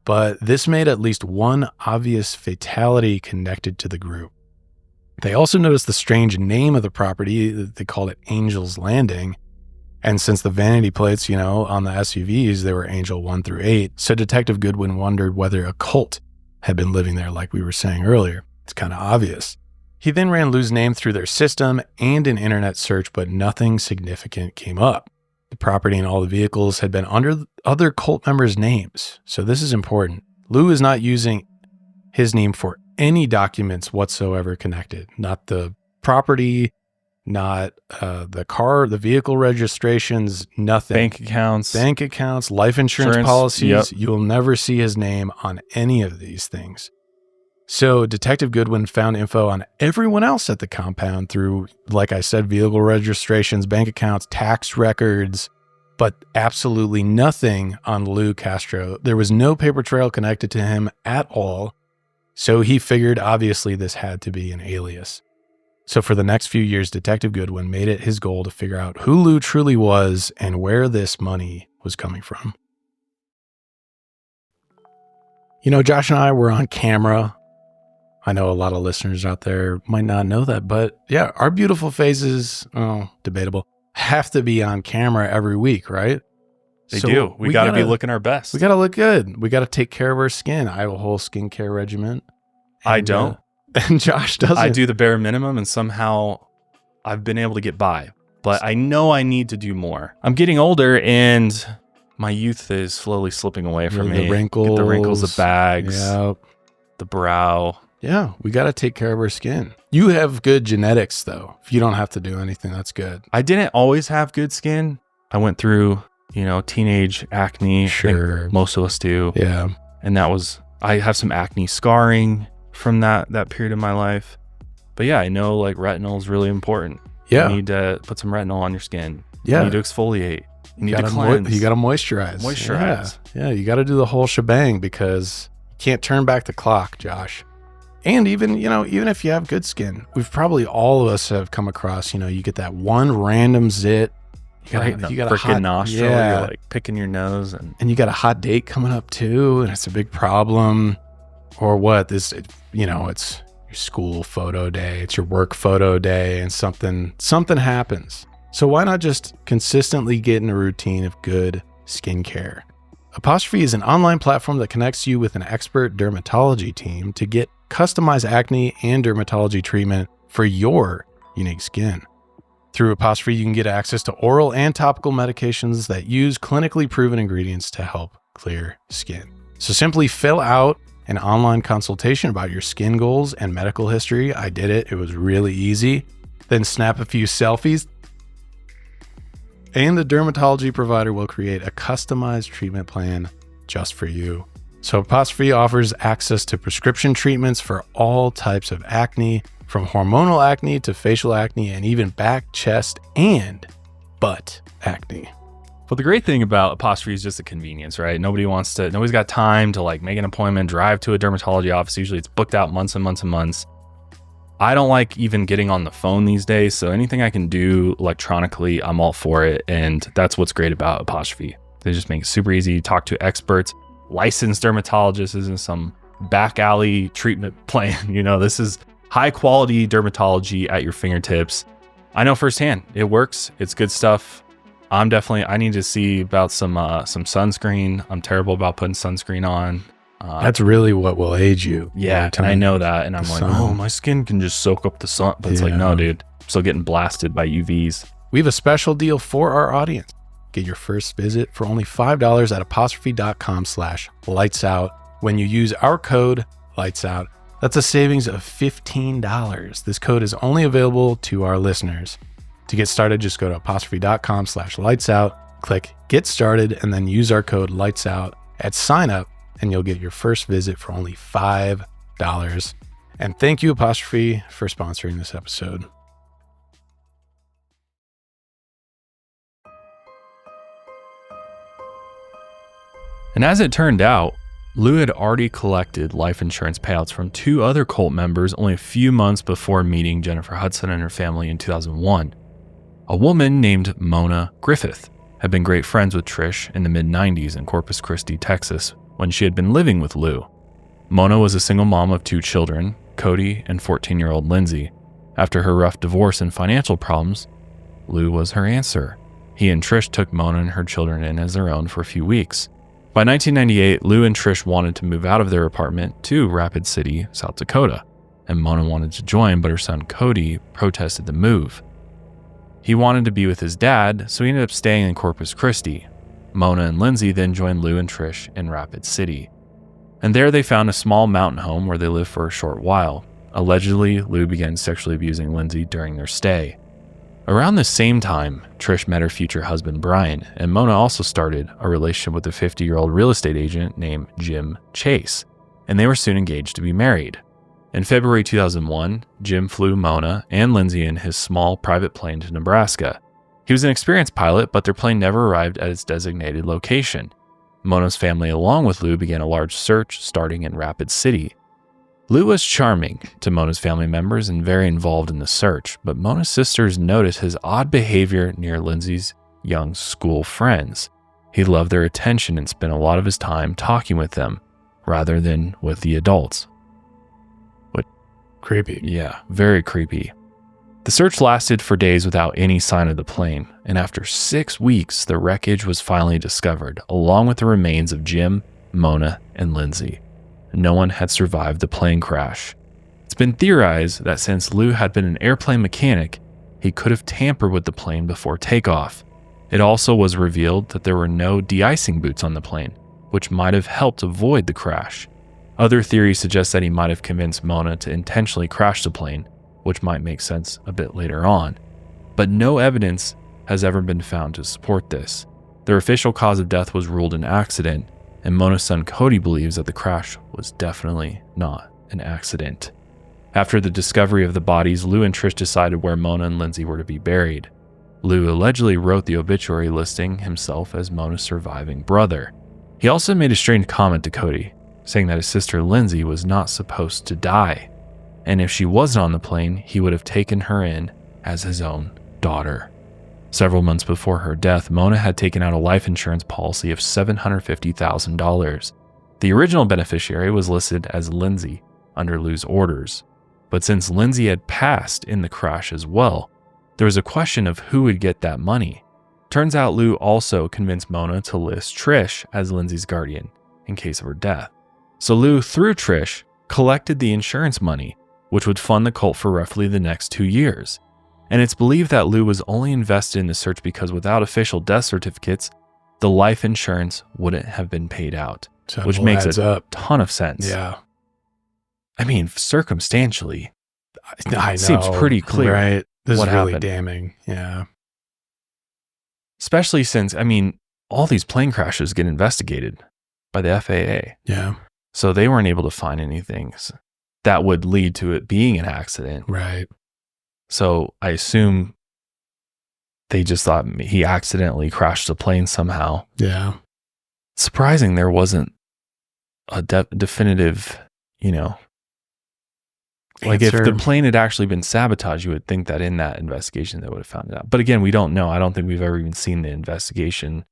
but this made at least one obvious fatality connected to the group. They also noticed the strange name of the property. They called it Angel's Landing. And since the vanity plates, on the SUVs, they were Angel 1 through 8. So Detective Goodwin wondered whether a cult had been living there, like we were saying earlier. It's kind of obvious. He then ran Lou's name through their system and an internet search, but nothing significant came up. The property and all the vehicles had been under other cult members' names. So this is important. Lou is not using his name for any documents whatsoever connected. Not the property, not the car, the vehicle registrations, nothing. Bank accounts, life insurance policies. Yep. You'll never see his name on any of these things. So Detective Goodwin found info on everyone else at the compound through, like I said, vehicle registrations, bank accounts, tax records, but absolutely nothing on Lou Castro. There was no paper trail connected to him at all. So he figured obviously this had to be an alias. So for the next few years, Detective Goodwin made it his goal to figure out who Lou truly was and where this money was coming from. Josh and I were on camera. I know a lot of listeners out there might not know that, but yeah, our beautiful faces, debatable, have to be on camera every week, right? They do. We got to be looking our best. We got to look good. We got to take care of our skin. I have a whole skincare regimen. I don't. And Josh doesn't. I do the bare minimum, and somehow I've been able to get by. But I know I need to do more. I'm getting older, and my youth is slowly slipping away from me. The wrinkles, the bags, the brow. Yeah, we got to take care of our skin. You have good genetics, though. If you don't have to do anything, that's good. I didn't always have good skin. I went through, teenage acne. Sure. Most of us do. Yeah. And I have some acne scarring from that period of my life. But yeah, I know retinol is really important. Yeah. You need to put some retinol on your skin. Yeah. You need to exfoliate. You need to cleanse. You got to moisturize. Yeah. You got to do the whole shebang because you can't turn back the clock, Josh. And even if you have good skin, all of us have come across, you get that one random zit. You got a freaking nostril. Yeah. You're picking your nose. And you got a hot date coming up too. And it's a big problem. Or what? It's your school photo day. It's your work photo day. And something happens. So why not just consistently get in a routine of good skincare? Apostrophe is an online platform that connects you with an expert dermatology team to get customized acne and dermatology treatment for your unique skin. Through Apostrophe, you can get access to oral and topical medications that use clinically proven ingredients to help clear skin. So simply fill out an online consultation about your skin goals and medical history. I did it. It was really easy. Then snap a few selfies, and the dermatology provider will create a customized treatment plan just for you. So Apostrophe offers access to prescription treatments for all types of acne, from hormonal acne to facial acne, and even back, chest, and butt acne. Well, the great thing about Apostrophe is just the convenience, right? Nobody's got time to make an appointment, drive to a dermatology office. Usually it's booked out months and months and months. I don't like even getting on the phone these days. So anything I can do electronically, I'm all for it. And that's what's great about Apostrophe. They just make it super easy to talk to experts. Licensed dermatologists. Isn't some back alley treatment plan. This is high quality dermatology at your fingertips. I know firsthand it works. It's good stuff. I need to see about some sunscreen. I'm terrible about putting sunscreen on. That's really what will age you. Yeah, I know that. And I'm like, oh, my skin can just soak up the sun. But it's no, dude, I'm still getting blasted by UVs. We have a special deal for our audience. Get your first visit for only $5 at apostrophe.com/lightsout when you use our code lightsout. That's a savings of $15. This code is only available to our listeners. To get started, just go to apostrophe.com/lightsout, click get started, and then use our code lightsout at sign up, and you'll get your first visit for only $5. And thank you, Apostrophe, for sponsoring this episode. And as it turned out, Lou had already collected life insurance payouts from 2 other cult members only a few months before meeting Jennifer Hudson and her family in 2001. A woman named Mona Griffith had been great friends with Trish in the mid-90s in Corpus Christi, Texas, when she had been living with Lou. Mona was a single mom of 2 children, Cody and 14-year-old Lindsay. After her rough divorce and financial problems, Lou was her answer. He and Trish took Mona and her children in as their own for a few weeks. By 1998, Lou and Trish wanted to move out of their apartment to Rapid City, South Dakota, and Mona wanted to join, but her son Cody protested the move. He wanted to be with his dad, so he ended up staying in Corpus Christi. Mona and Lindsay then joined Lou and Trish in Rapid City. And there they found a small mountain home where they lived for a short while. Allegedly, Lou began sexually abusing Lindsay during their stay. Around the same time, Trish met her future husband Brian, and Mona also started a relationship with a 50-year-old real estate agent named Jim Chase, and they were soon engaged to be married. In February 2001, Jim flew Mona and Lindsay in his small private plane to Nebraska. He was an experienced pilot, but their plane never arrived at its designated location. Mona's family, along with Lou, began a large search starting in Rapid City. Lou was charming to Mona's family members and very involved in the search, but Mona's sisters noticed his odd behavior near Lindsay's young school friends. He loved their attention and spent a lot of his time talking with them rather than with the adults. Creepy. Yeah, very creepy. The search lasted for days without any sign of the plane, and after 6 weeks, the wreckage was finally discovered, along with the remains of Jim, Mona, and Lindsay. No one had survived the plane crash. It's been theorized that since Lou had been an airplane mechanic, he could have tampered with the plane before takeoff. It also was revealed that there were no de-icing boots on the plane, which might have helped avoid the crash. Other theories suggest that he might have convinced Mona to intentionally crash the plane, which might make sense a bit later on. But no evidence has ever been found to support this. Their official cause of death was ruled an accident, and Mona's son Cody believes that the crash was definitely not an accident. After the discovery of the bodies, Lou and Trish decided where Mona and Lindsay were to be buried. Lou allegedly wrote the obituary listing himself as Mona's surviving brother. He also made a strange comment to Cody, saying that his sister Lindsay was not supposed to die, and if she wasn't on the plane, he would have taken her in as his own daughter. Several months before her death, Mona had taken out a life insurance policy of $750,000. The original beneficiary was listed as Lindsay under Lou's orders, but since Lindsay had passed in the crash as well, there was a question of who would get that money. Turns out Lou also convinced Mona to list Trish as Lindsay's guardian in case of her death. So Lou, through Trish, collected the insurance money, which would fund the cult for roughly the next 2 years. And it's believed that Lou was only invested in the search because without official death certificates, the life insurance wouldn't have been paid out, which makes a ton of sense. Yeah. I mean, circumstantially, I know, it seems pretty clear. Right. This what is really happened. damning. Yeah. Especially since, all these plane crashes get investigated by the FAA. Yeah. So they weren't able to find anything that would lead to it being an accident. Right. So I assume they just thought he accidentally crashed the plane somehow. Yeah. Surprising there wasn't a definitive, like if the plane had actually been sabotaged, you would think that in that investigation they would have found it out. But again, we don't know. I don't think we've ever even seen the investigation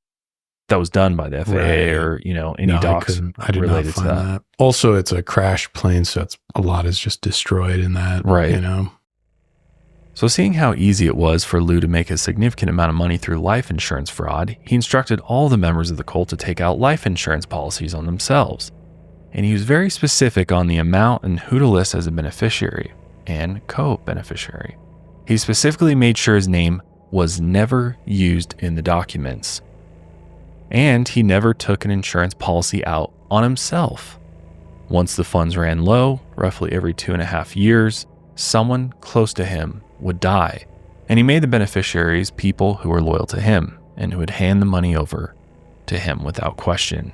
that was done by the FAA or, any docs I did related not find to that. Also, it's a crash plane, so a lot is just destroyed in that. Right. So seeing how easy it was for Lou to make a significant amount of money through life insurance fraud, he instructed all the members of the cult to take out life insurance policies on themselves. And he was very specific on the amount and who to list as a beneficiary and co-beneficiary. He specifically made sure his name was never used in the documents. And he never took an insurance policy out on himself. Once the funds ran low, roughly every 2.5 years, someone close to him would die, and he made the beneficiaries people who were loyal to him and who would hand the money over to him without question.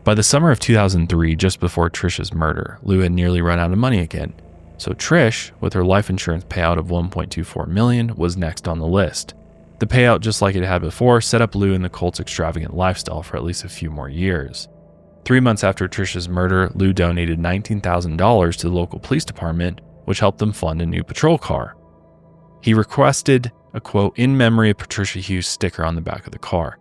By the summer of 2003, just before Trish's murder, Lou had nearly run out of money again. So Trish, with her life insurance payout of $1.24 million, was next on the list. The payout, just like it had before, set up Lou in the cult's extravagant lifestyle for at least a few more years. 3 months after Trish's murder, Lou donated $19,000 to the local police department, which helped them fund a new patrol car. He requested a quote, "in memory of Patricia Hughes" sticker on the back of the car.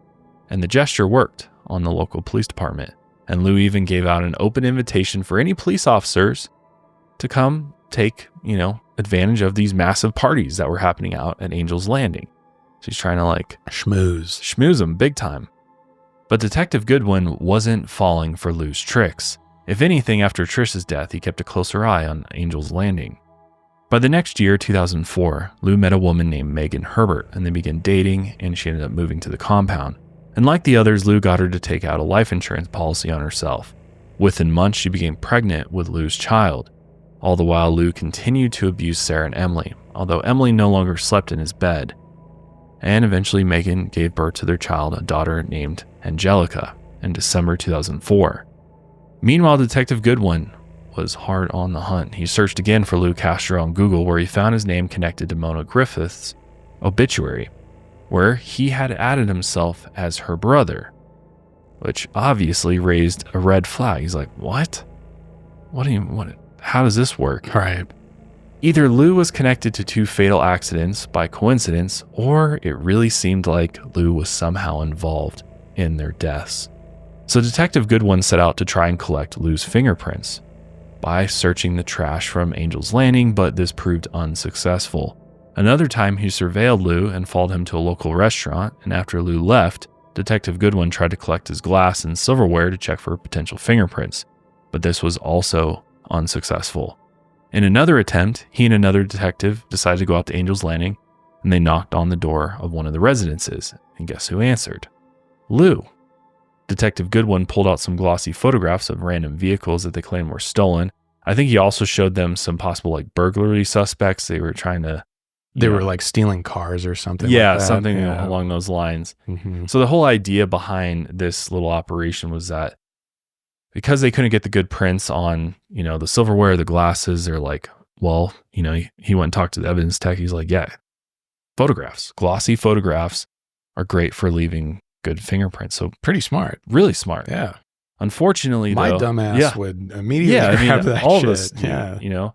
And the gesture worked on the local police department. And Lou even gave out an open invitation for any police officers to come take, advantage of these massive parties that were happening out at Angel's Landing. So he's trying to schmooze them big time. But Detective Goodwin wasn't falling for Lou's tricks. If anything, after Trish's death, he kept a closer eye on Angel's Landing. By the next year, 2004, Lou met a woman named Megan Herbert, and they began dating, and she ended up moving to the compound. And like the others, Lou got her to take out a life insurance policy on herself. Within months, she became pregnant with Lou's child. All the while, Lou continued to abuse Sarah and Emily, although Emily no longer slept in his bed. And eventually, Megan gave birth to their child, a daughter named Angelica, in December 2004. Meanwhile, Detective Goodwin was hard on the hunt. He searched again for Lou Castro on Google, where he found his name connected to Mona Griffith's obituary, where he had added himself as her brother, which obviously raised a red flag. He's like, what? How does this work? Right. Either Lou was connected to 2 fatal accidents by coincidence, or it really seemed like Lou was somehow involved in their deaths. So Detective Goodwin set out to try and collect Lou's fingerprints by searching the trash from Angel's Landing, but this proved unsuccessful. Another time, he surveilled Lou and followed him to a local restaurant, and after Lou left, Detective Goodwin tried to collect his glass and silverware to check for potential fingerprints, but this was also unsuccessful. In another attempt, he and another detective decided to go out to Angel's Landing, and they knocked on the door of one of the residences, and guess who answered? Lou. Detective Goodwin pulled out some glossy photographs of random vehicles that they claimed were stolen. I think he also showed them some possible burglary suspects. They were trying to... They were stealing cars or something. Yeah, like that. Something along those lines. Mm-hmm. So the whole idea behind this little operation was that because they couldn't get the good prints on, the silverware, the glasses, they're like, well, he went and talked to the evidence tech. He's like, yeah, photographs, glossy photographs are great for leaving good fingerprints. So pretty smart. Really smart. Yeah. Unfortunately, my dumbass would immediately grab that all shit. Of us,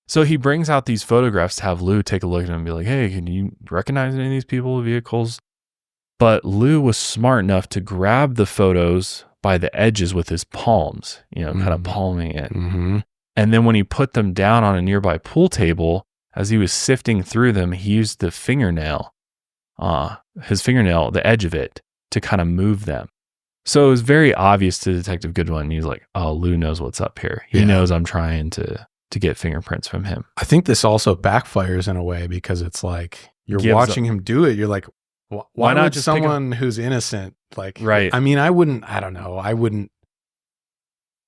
So he brings out these photographs to have Lou take a look at them and be like, hey, can you recognize any of these people, vehicles? But Lou was smart enough to grab the photos by the edges with his palms, kind of palming it. Mm-hmm. And then when he put them down on a nearby pool table, as he was sifting through them, he used the fingernail, the edge of it, to kind of move them. So it was very obvious to Detective Goodwin. He's like, oh, Lou knows what's up here. He knows I'm trying to get fingerprints from him. I think this also backfires in a way because it's like you're watching him do it. You're like, why not just someone who's innocent? Right. I mean, I don't know. I wouldn't,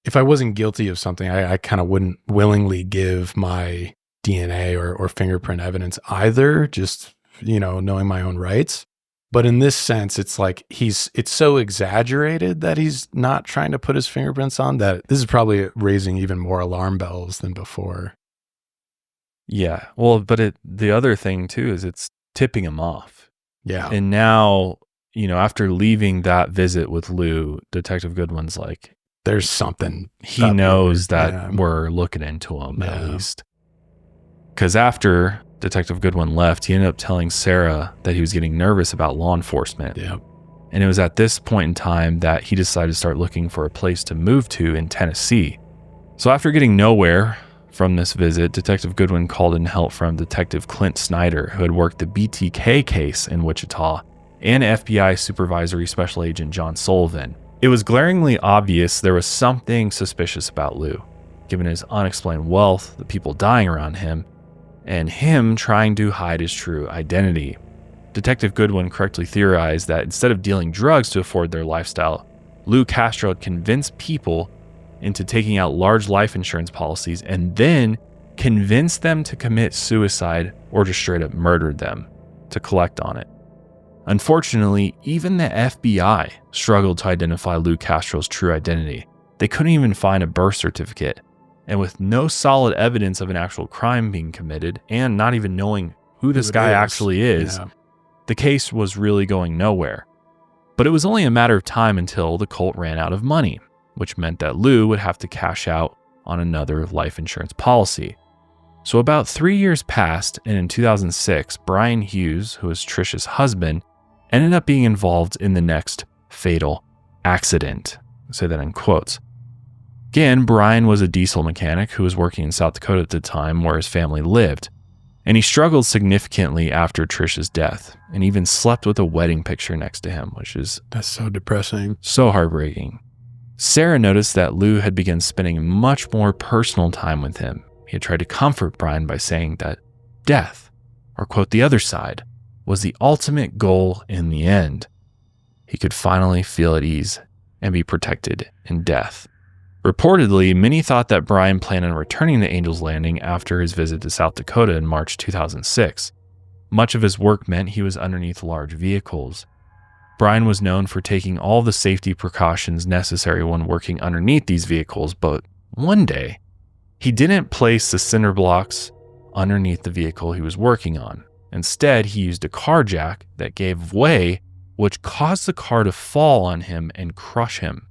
if I wasn't guilty of something, I kind of wouldn't willingly give my DNA or fingerprint evidence either, just, knowing my own rights. But in this sense, it's like it's so exaggerated that he's not trying to put his fingerprints on that this is probably raising even more alarm bells than before. Yeah. Well, but the other thing too is it's tipping him off. Yeah. And now, after leaving that visit with Lou, Detective Goodwin's like, there's something. He knows that we're looking into him at least. Because after Detective Goodwin left, he ended up telling Sarah that he was getting nervous about law enforcement. Yep. And it was at this point in time that he decided to start looking for a place to move to in Tennessee. So after getting nowhere from this visit, Detective Goodwin called in help from Detective Clint Snyder, who had worked the BTK case in Wichita, and FBI Supervisory Special Agent John Sullivan. It was glaringly obvious there was something suspicious about Lou, given his unexplained wealth, the people dying around him, and him trying to hide his true identity. Detective Goodwin correctly theorized that instead of dealing drugs to afford their lifestyle, Lou Castro had convinced people into taking out large life insurance policies and then convinced them to commit suicide or just straight up murdered them to collect on it. Unfortunately, even the FBI struggled to identify Lou Castro's true identity. They couldn't even find a birth certificate. And with no solid evidence of an actual crime being committed and not even knowing who this guy actually is, the case was really going nowhere. But it was only a matter of time until the cult ran out of money. which meant that Lou would have to cash out on another life insurance policy. So about 3 years passed, and in 2006, Brian Hughes, who was Trish's husband, ended up being involved in the next fatal accident. I say that in quotes. Again, Brian was a diesel mechanic who was working in South Dakota at the time where his family lived. And he struggled significantly after Trish's death and even slept with a wedding picture next to him, which is That's so depressing. so heartbreaking. Sarah noticed that Lou had begun spending much more personal time with him. He had tried to comfort Brian by saying that death, or quote, the other side, was the ultimate goal in the end. He could finally feel at ease and be protected in death. Reportedly, many thought that Brian planned on returning to Angel's Landing after his visit to South Dakota in March 2006. Much of his work meant he was underneath large vehicles. Brian was known for taking all the safety precautions necessary when working underneath these vehicles, but one day, he didn't place the cinder blocks underneath the vehicle he was working on. Instead, he used a car jack that gave way, which caused the car to fall on him and crush him.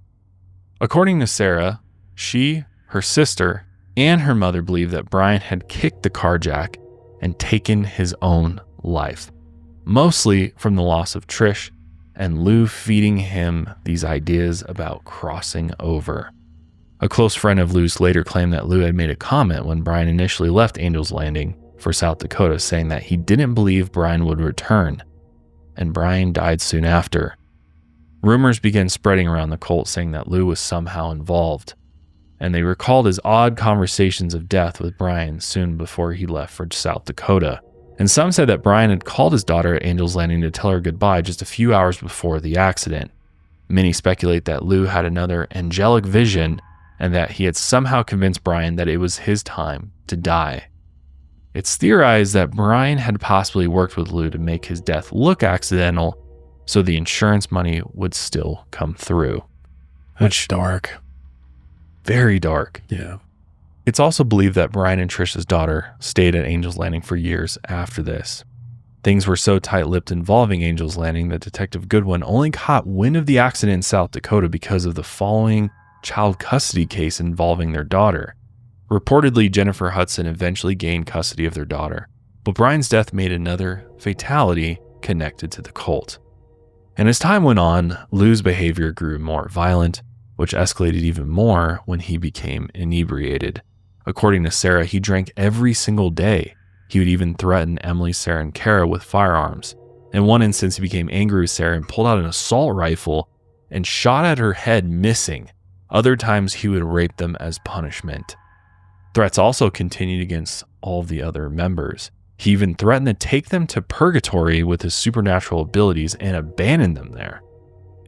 According to Sarah, she, her sister, and her mother believed that Brian had kicked the car jack and taken his own life, mostly from the loss of Trish and Lou feeding him these ideas about crossing over. A close friend of Lou's later claimed that Lou had made a comment when Brian initially left Angel's Landing for South Dakota, saying that he didn't believe Brian would return, and Brian died soon after. Rumors began spreading around the cult saying that Lou was somehow involved, and they recalled his odd conversations of death with Brian soon before he left for South Dakota. And some said that Brian had called his daughter at Angel's Landing to tell her goodbye just a few hours before the accident. Many speculate that Lou had another angelic vision and that he had somehow convinced Brian that it was his time to die. It's theorized that Brian had possibly worked with Lou to make his death look accidental so the insurance money would still come through. That's dark. Very dark. Yeah. It's also believed that Brian and Trish's daughter stayed at Angel's Landing for years after this. Things were so tight-lipped involving Angel's Landing that Detective Goodwin only caught wind of the accident in South Dakota because of the following child custody case involving their daughter. Reportedly, Jennifer Hudson eventually gained custody of their daughter, but Brian's death made another fatality connected to the cult. And as time went on, Lou's behavior grew more violent, which escalated even more when he became inebriated. According to Sarah, he drank every single day. He would even threaten Emily, Sarah, and Kara with firearms. In one instance, he became angry with Sarah and pulled out an assault rifle and shot at her head, missing. Other times, he would rape them as punishment. Threats also continued against all the other members. He even threatened to take them to purgatory with his supernatural abilities and abandon them there.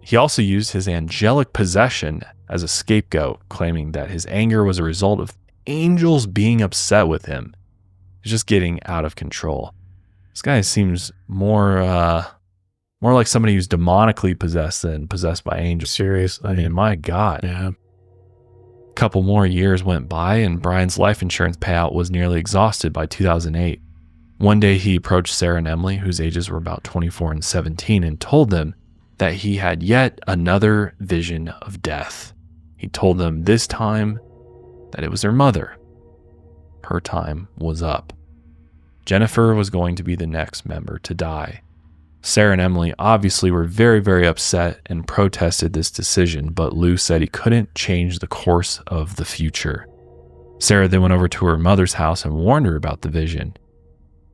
He also used his angelic possession as a scapegoat, claiming that his anger was a result of angels being upset with him. He's just getting out of control. This guy seems more like somebody who's demonically possessed than possessed by angels. Seriously. I mean, my God. Yeah. A couple more years went by and Brian's life insurance payout was nearly exhausted by 2008. One day he approached Sarah and Emily, whose ages were about 24 and 17, and told them that he had yet another vision of death. He told them this time that it was their mother. Her time was up. Jennifer was going to be the next member to die. Sarah and Emily obviously were very, very upset and protested this decision, but Lou said he couldn't change the course of the future. Sarah then went over to her mother's house and warned her about the vision.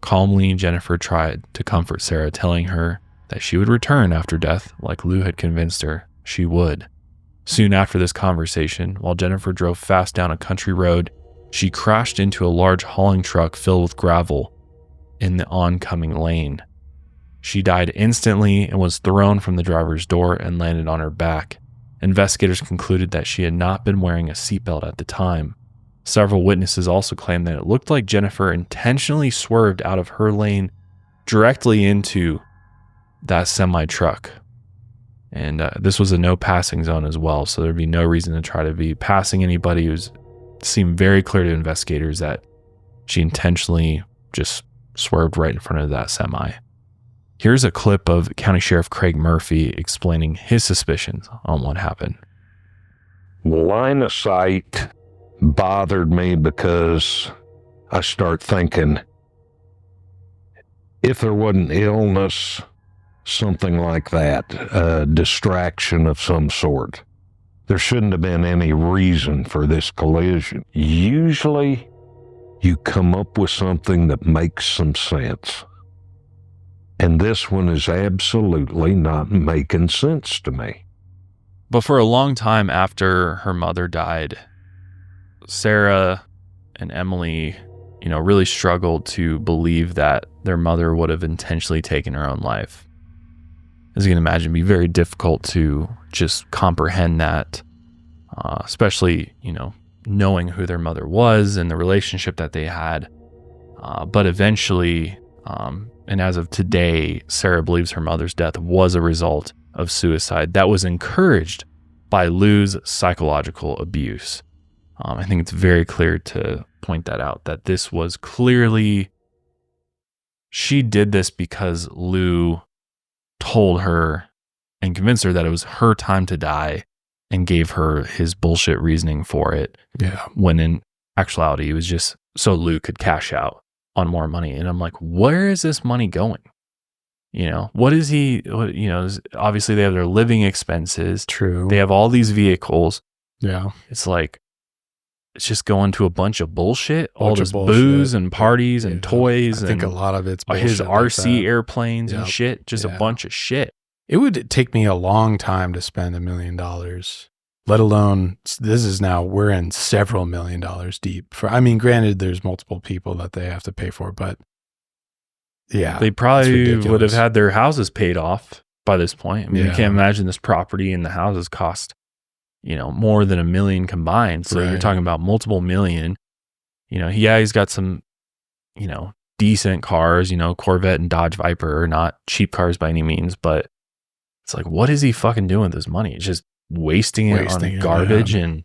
Calmly, Jennifer tried to comfort Sarah, telling her that she would return after death like Lou had convinced her she would. Soon after this conversation, while Jennifer drove fast down a country road, she crashed into a large hauling truck filled with gravel in the oncoming lane. She died instantly and was thrown from the driver's door and landed on her back. Investigators concluded that she had not been wearing a seatbelt at the time. Several witnesses also claimed that it looked like Jennifer intentionally swerved out of her lane directly into that semi-truck. And this was a no passing zone as well, so there'd be no reason to try to be passing anybody. It seemed very clear to investigators that she intentionally just swerved right in front of that semi. Here's a clip of County Sheriff Craig Murphy explaining his suspicions on what happened. line of sight bothered me because I start thinking, if there wasn't illness, something like that, a distraction of some sort, there shouldn't have been any reason for this collision. Usually, you come up with something that makes some sense. And this one is absolutely not making sense to me. But for a long time after her mother died, Sarah and Emily, really struggled to believe that their mother would have intentionally taken her own life. As you can imagine, it'd be very difficult to just comprehend that, especially, knowing who their mother was and the relationship that they had. But eventually, and as of today, Sarah believes her mother's death was a result of suicide that was encouraged by Lou's psychological abuse. I think it's very clear to point that out, that this was clearly, she did this because Lou told her and convinced her that it was her time to die and gave her his bullshit reasoning for it. Yeah. When in actuality, it was just so Lou could cash out on more money. And I'm like, where is this money going? What is he, obviously they have their living expenses. True. They have all these vehicles. Yeah. It's like, it's just going to a bunch of bullshit, all this booze and parties and toys. I think a lot of it's bullshit, his RC like airplanes and shit, just a bunch of shit. It would take me a long time to spend $1 million, let alone we're in several $1 million deep. Granted, there's multiple people that they have to pay for, but yeah. They probably would have had their houses paid off by this point. You can't imagine this property and the houses cost more than $1 million combined. So you're talking about multiple million. He's got some, decent cars, Corvette and Dodge Viper are not cheap cars by any means, but it's like, what is he fucking doing with his money? It's just wasting it on garbage. And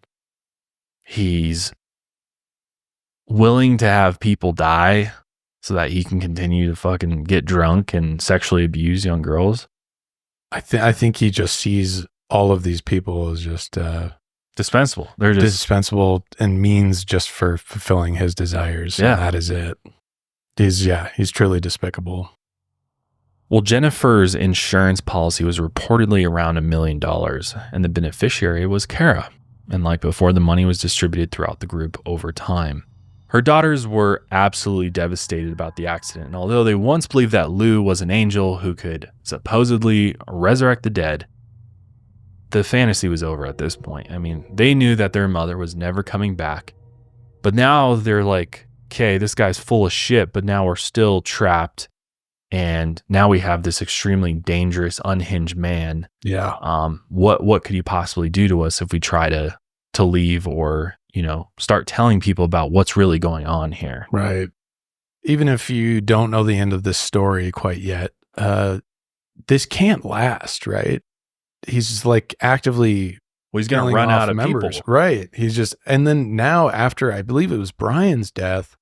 he's willing to have people die so that he can continue to fucking get drunk and sexually abuse young girls. I think he just sees all of these people as just dispensable. They're just dispensable and means just for fulfilling his desires. Yeah. That is it. He's truly despicable. Well, Jennifer's insurance policy was reportedly around $1 million, and the beneficiary was Kara. And like before, the money was distributed throughout the group over time. Her daughters were absolutely devastated about the accident, and although they once believed that Lou was an angel who could supposedly resurrect the dead, the fantasy was over at this point. They knew that their mother was never coming back, but now they're like, okay, this guy's full of shit, but now we're still trapped. And now we have this extremely dangerous, unhinged man. Yeah. What could he possibly do to us if we try to leave or, start telling people about what's really going on here? Right. Even if you don't know the end of this story quite yet, this can't last, right? He's like actively. Well, he's going to run out of members. People. Right. And then now after, I believe it was Brian's death,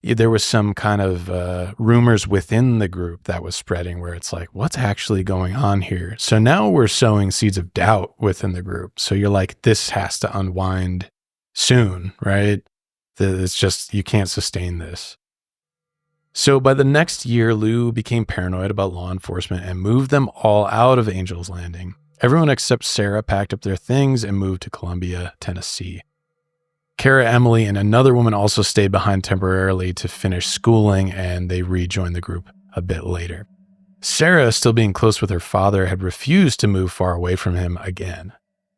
there was some kind of rumors within the group that was spreading where it's like, what's actually going on here? So now we're sowing seeds of doubt within the group. So you're like, this has to unwind soon, right? It's just, you can't sustain this. So by the next year, Lou became paranoid about law enforcement and moved them all out of Angel's Landing. Everyone except Sarah packed up their things and moved to Columbia, Tennessee. Kara, Emily, and another woman also stayed behind temporarily to finish schooling, and they rejoined the group a bit later. Sarah, still being close with her father, had refused to move far away from him again.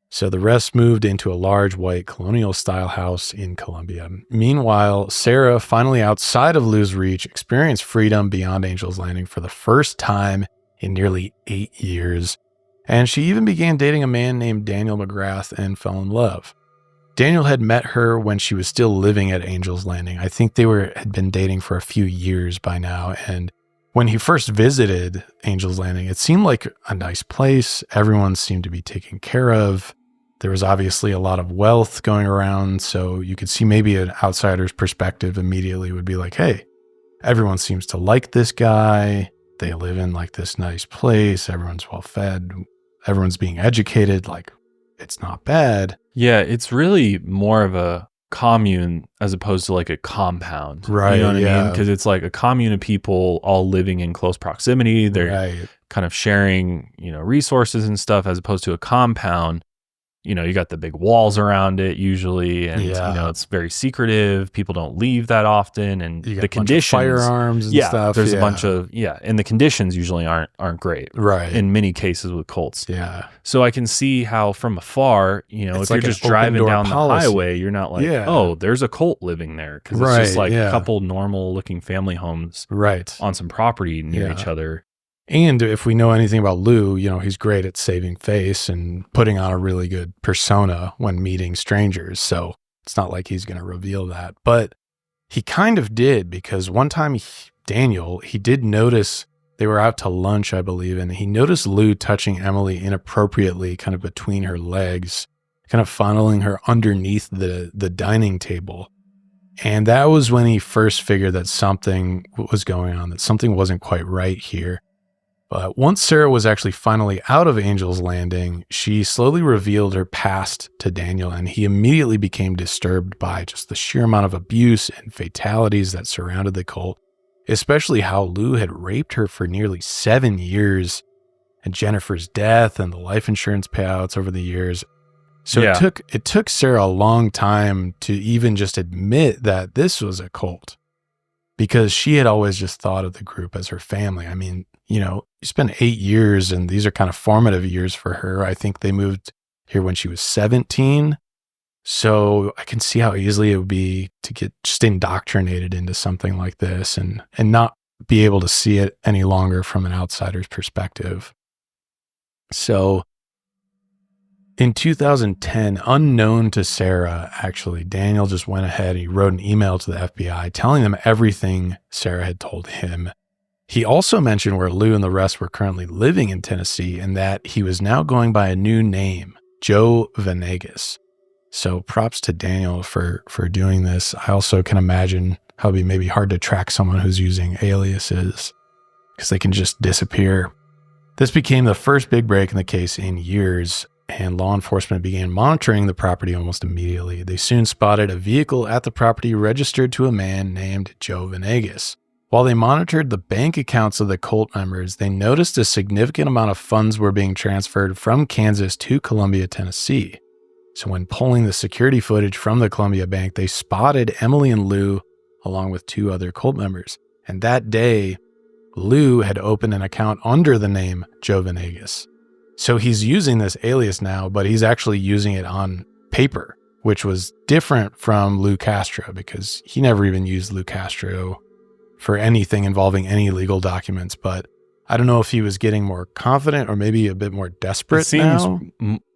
So the rest moved into a large white colonial-style house in Columbia. Meanwhile, Sarah, finally outside of Lou's reach, experienced freedom beyond Angel's Landing for the first time in nearly 8 years, and she even began dating a man named Daniel McGrath and fell in love. Daniel had met her when she was still living at Angel's Landing. I think they had been dating for a few years by now. And when he first visited Angel's Landing, it seemed like a nice place. Everyone seemed to be taken care of. There was obviously a lot of wealth going around. So you could see maybe an outsider's perspective immediately would be like, hey, everyone seems to like this guy. They live in like this nice place. Everyone's well fed. Everyone's being educated. Like, it's not bad. Yeah, it's really more of a commune as opposed to like a compound. Right. You know what I yeah. mean? Because it's like a commune of people all living in close proximity. They're Right. kind of sharing, resources and stuff, as opposed to a compound. You got the big walls around it usually, and Yeah. it's very secretive. People don't leave that often, and You got the a bunch of conditions, firearms and stuff. There's a bunch of and the conditions usually aren't great, right. in many cases with cults. Yeah. So I can see how from afar, It's if like you're an just driving open-door down policy. the highway, you're not like, Yeah. oh, there's a cult living there, because it's Right, just like yeah. a couple normal looking family homes Right. on some property near Yeah. each other. And if we know anything about Lou, he's great at saving face and putting on a really good persona when meeting strangers. So it's not like he's going to reveal that. But he kind of did, because one time Daniel did notice they were out to lunch, I believe, and he noticed Lou touching Emily inappropriately, kind of between her legs, kind of funneling her underneath the dining table. And that was when he first figured that something was going on, that something wasn't quite right here. But once Sarah was actually finally out of Angel's Landing, she slowly revealed her past to Daniel, and he immediately became disturbed by just the sheer amount of abuse and fatalities that surrounded the cult, especially how Lou had raped her for nearly 7 years, and Jennifer's death and the life insurance payouts over the years. So it took Sarah a long time to even just admit that this was a cult, because she had always just thought of the group as her family. I mean, you spend 8 years, and these are kind of formative years for her. I think they moved here when she was 17. So I can see how easily it would be to get just indoctrinated into something like this and not be able to see it any longer from an outsider's perspective. So in 2010, unknown to Sarah, actually, Daniel just went ahead and he wrote an email to the FBI telling them everything Sarah had told him. He also mentioned where Lou and the rest were currently living in Tennessee, and that he was now going by a new name, Joe Venegas. So props to Daniel for doing this. I also can imagine how it'd be maybe hard to track someone who's using aliases, because they can just disappear. This became the first big break in the case in years, and law enforcement began monitoring the property almost immediately. They soon spotted a vehicle at the property registered to a man named Joe Venegas. While they monitored the bank accounts of the cult members, they noticed a significant amount of funds were being transferred from Kansas to Columbia, Tennessee. So when pulling the security footage from the Columbia Bank, they spotted Emily and Lou along with 2 other cult members. And that day, Lou had opened an account under the name Joe Venegas. So he's using this alias now, but he's actually using it on paper, which was different from Lou Castro, because he never even used Lou Castro for anything involving any legal documents. But I don't know if he was getting more confident or maybe a bit more desperate now.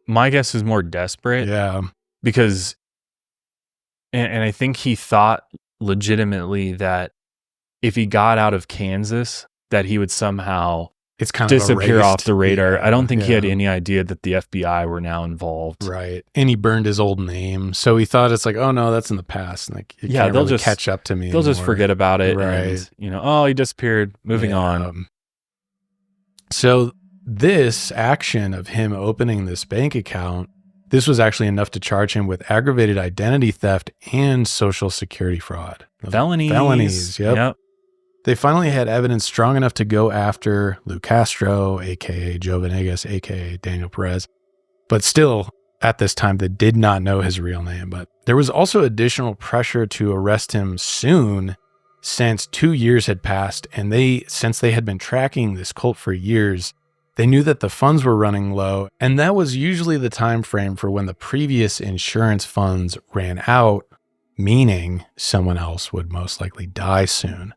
My guess is more desperate. Yeah. Because, and I think he thought legitimately that if he got out of Kansas, that he would somehow It's kind disappear of off the radar. Yeah, I don't think he had yeah. any idea that the FBI were now involved. Right. And he burned his old name. So he thought it's like, oh no, that's in the past. Like, you can't they'll really just catch up to me They'll just anymore. forget about it. Right. And, oh, he disappeared. Moving Yeah. on. So this action of him opening this bank account, this was actually enough to charge him with aggravated identity theft and social security fraud. Felonies. Yep. They finally had evidence strong enough to go after Lou Castro, a.k.a. Joe Venegas, a.k.a. Daniel Perez. But still, at this time, they did not know his real name. But there was also additional pressure to arrest him soon, since 2 years had passed. And since they had been tracking this cult for years, they knew that the funds were running low. And that was usually the time frame for when the previous insurance funds ran out, meaning someone else would most likely die soon.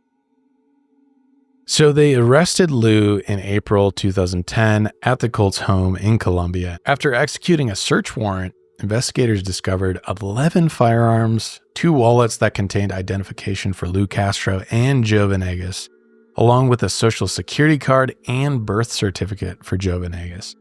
So they arrested Lou in April 2010 at the cult's home in Columbia. After executing a search warrant, investigators discovered 11 firearms, 2 wallets that contained identification for Lou Castro and Joe Venegas, along with a social security card and birth certificate for Joe Venegas.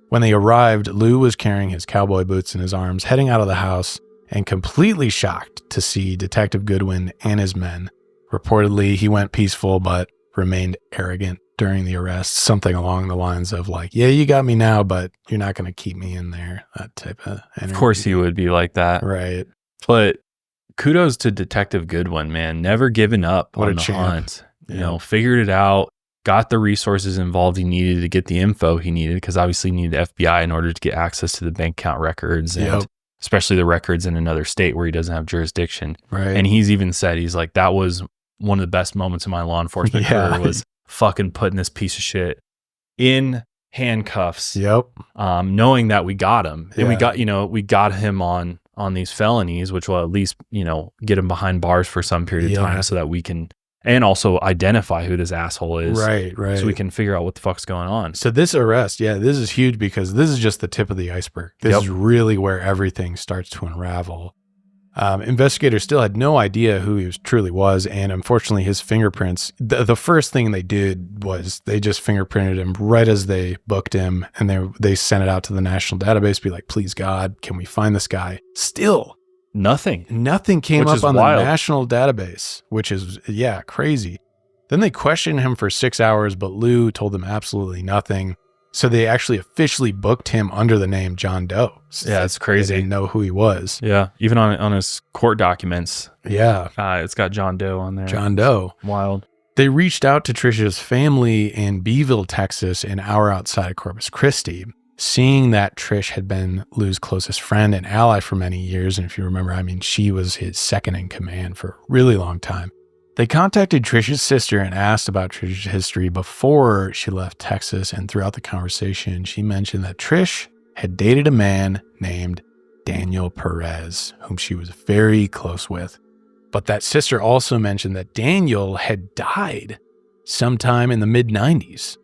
When they arrived, Lou was carrying his cowboy boots in his arms, heading out of the house, and completely shocked to see Detective Goodwin and his men. Reportedly, he went peaceful but remained arrogant during the arrest, something along the lines of like, yeah, you got me now, but you're not going to keep me in there. That type of energy. Of course he would be like that. Right. But kudos to Detective Goodwin, man. Never given up What on a the champ. hunt. Yeah. You know, figured it out, got the resources involved he needed to get the info he needed, because obviously he needed FBI in order to get access to the bank account records and Yep. especially the records in another state where he doesn't have jurisdiction. Right. And he's even said, he's like, that was one of the best moments of my law enforcement career, was fucking putting this piece of shit in handcuffs, Yep. knowing that we got him. And Yeah. we got him on these felonies, which will at least, get him behind bars for some period of Yeah. time so that we can, and also identify who this asshole is. Right. So we can figure out what the fuck's going on. So this arrest, this is huge because this is just the tip of the iceberg. This is really where everything starts to unravel. Investigators still had no idea who he truly was, and unfortunately his fingerprints, the first thing they did was they just fingerprinted him right as they booked him, and they sent it out to the national database, be like, please God, can we find this guy? Still, Nothing came Which up is on wild. the national database, which is, crazy. Then they questioned him for 6 hours, but Lou told them absolutely nothing. So they actually officially booked him under the name John Doe. Yeah, it's crazy. They didn't know who he was. Yeah. Even on his court documents, Yeah, it's got John Doe on there. John Doe. Wild. They reached out to Trish's family in Beeville, Texas, an hour outside of Corpus Christi, seeing that Trish had been Lou's closest friend and ally for many years. And if you remember, she was his second in command for a really long time. They contacted Trish's sister and asked about Trish's history before she left Texas. And throughout the conversation, she mentioned that Trish had dated a man named Daniel Perez, whom she was very close with. But that sister also mentioned that Daniel had died sometime in the mid-90s.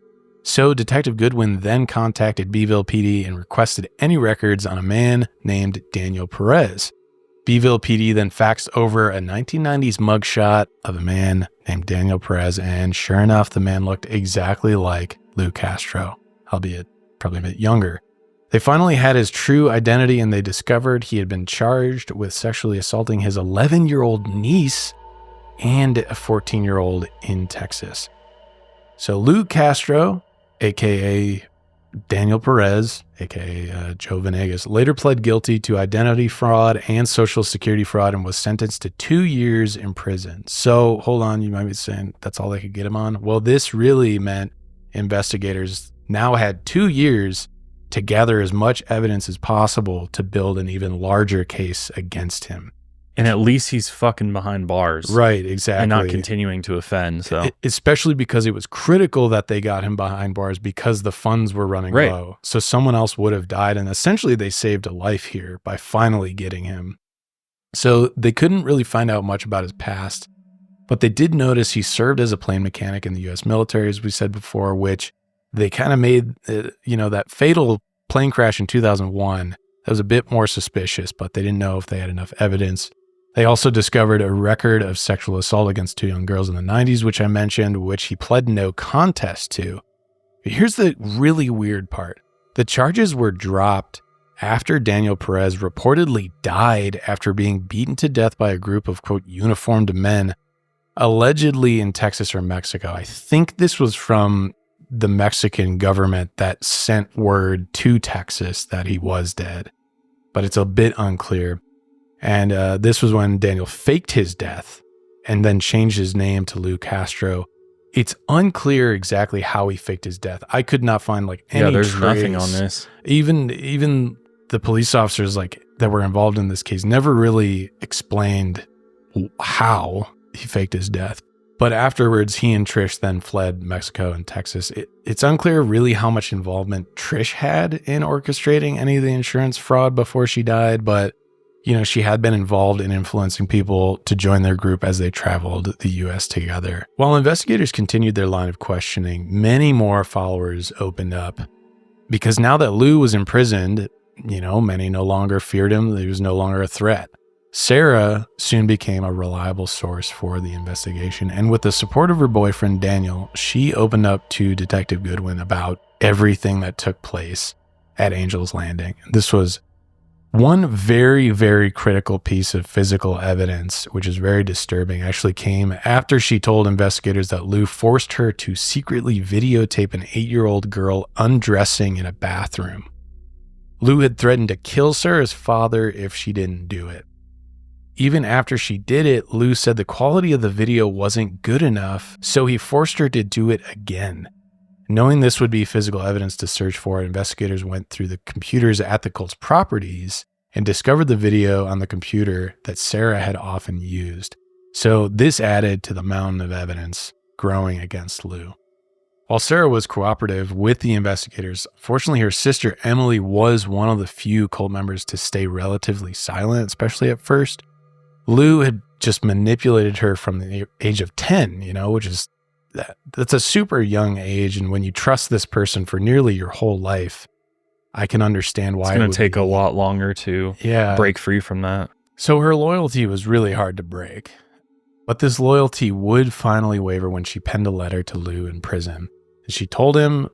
So Detective Goodwin then contacted Beeville PD and requested any records on a man named Daniel Perez. Beeville PD then faxed over a 1990s mugshot of a man named Daniel Perez, and sure enough, the man looked exactly like Lou Castro, albeit probably a bit younger. They finally had his true identity, and they discovered he had been charged with sexually assaulting his 11-year-old niece and a 14-year-old in Texas. So Lou Castro, a.k.a. Daniel Perez, a.k.a. Joe Venegas, later pled guilty to identity fraud and social security fraud and was sentenced to 2 years in prison. So hold on, you might be saying that's all they could get him on. Well, this really meant investigators now had 2 years to gather as much evidence as possible to build an even larger case against him. And at least he's fucking behind bars. Right, exactly. And not continuing to offend. So especially because it was critical that they got him behind bars because the funds were running low. So someone else would have died. And essentially they saved a life here by finally getting him. So they couldn't really find out much about his past, but they did notice he served as a plane mechanic in the U.S. military, as we said before, which they kind of made, that fatal plane crash in 2001. That was a bit more suspicious, but they didn't know if they had enough evidence. They also discovered a record of sexual assault against 2 young girls in the 90s, which I mentioned, which he pled no contest to. But here's the really weird part. The charges were dropped after Daniel Perez reportedly died after being beaten to death by a group of, quote, uniformed men, allegedly in Texas or Mexico. I think this was from the Mexican government that sent word to Texas that he was dead, but it's a bit unclear. And this was when Daniel faked his death and then changed his name to Lou Castro. It's unclear exactly how he faked his death. I could not find any there's trace. nothing on this. Even the police officers that were involved in this case never really explained how he faked his death. But afterwards, he and Trish then fled Mexico and Texas. It's unclear really how much involvement Trish had in orchestrating any of the insurance fraud before she died, but she had been involved in influencing people to join their group as they traveled the U.S. together. While investigators continued their line of questioning, many more followers opened up. Because now that Lou was imprisoned, many no longer feared him. He was no longer a threat. Sarah soon became a reliable source for the investigation. And with the support of her boyfriend, Daniel, she opened up to Detective Goodwin about everything that took place at Angel's Landing. This was One very, very critical piece of physical evidence, which is very disturbing, actually came after she told investigators that Lou forced her to secretly videotape an 8-year-old girl undressing in a bathroom. Lou had threatened to kill Sarah's father if she didn't do it. Even after she did it, Lou said the quality of the video wasn't good enough, so he forced her to do it again. Knowing this would be physical evidence to search for, investigators went through the computers at the cult's properties and discovered the video on the computer that Sarah had often used. So this added to the mountain of evidence growing against Lou. While Sarah was cooperative with the investigators, fortunately her sister Emily was one of the few cult members to stay relatively silent, especially at first. Lou had just manipulated her from the age of 10, which is that's a super young age. And when you trust this person for nearly your whole life, I can understand why it's going to take a lot longer to break free from that. So her loyalty was really hard to break. But this loyalty would finally waver when she penned a letter to Lou in prison. And she told him,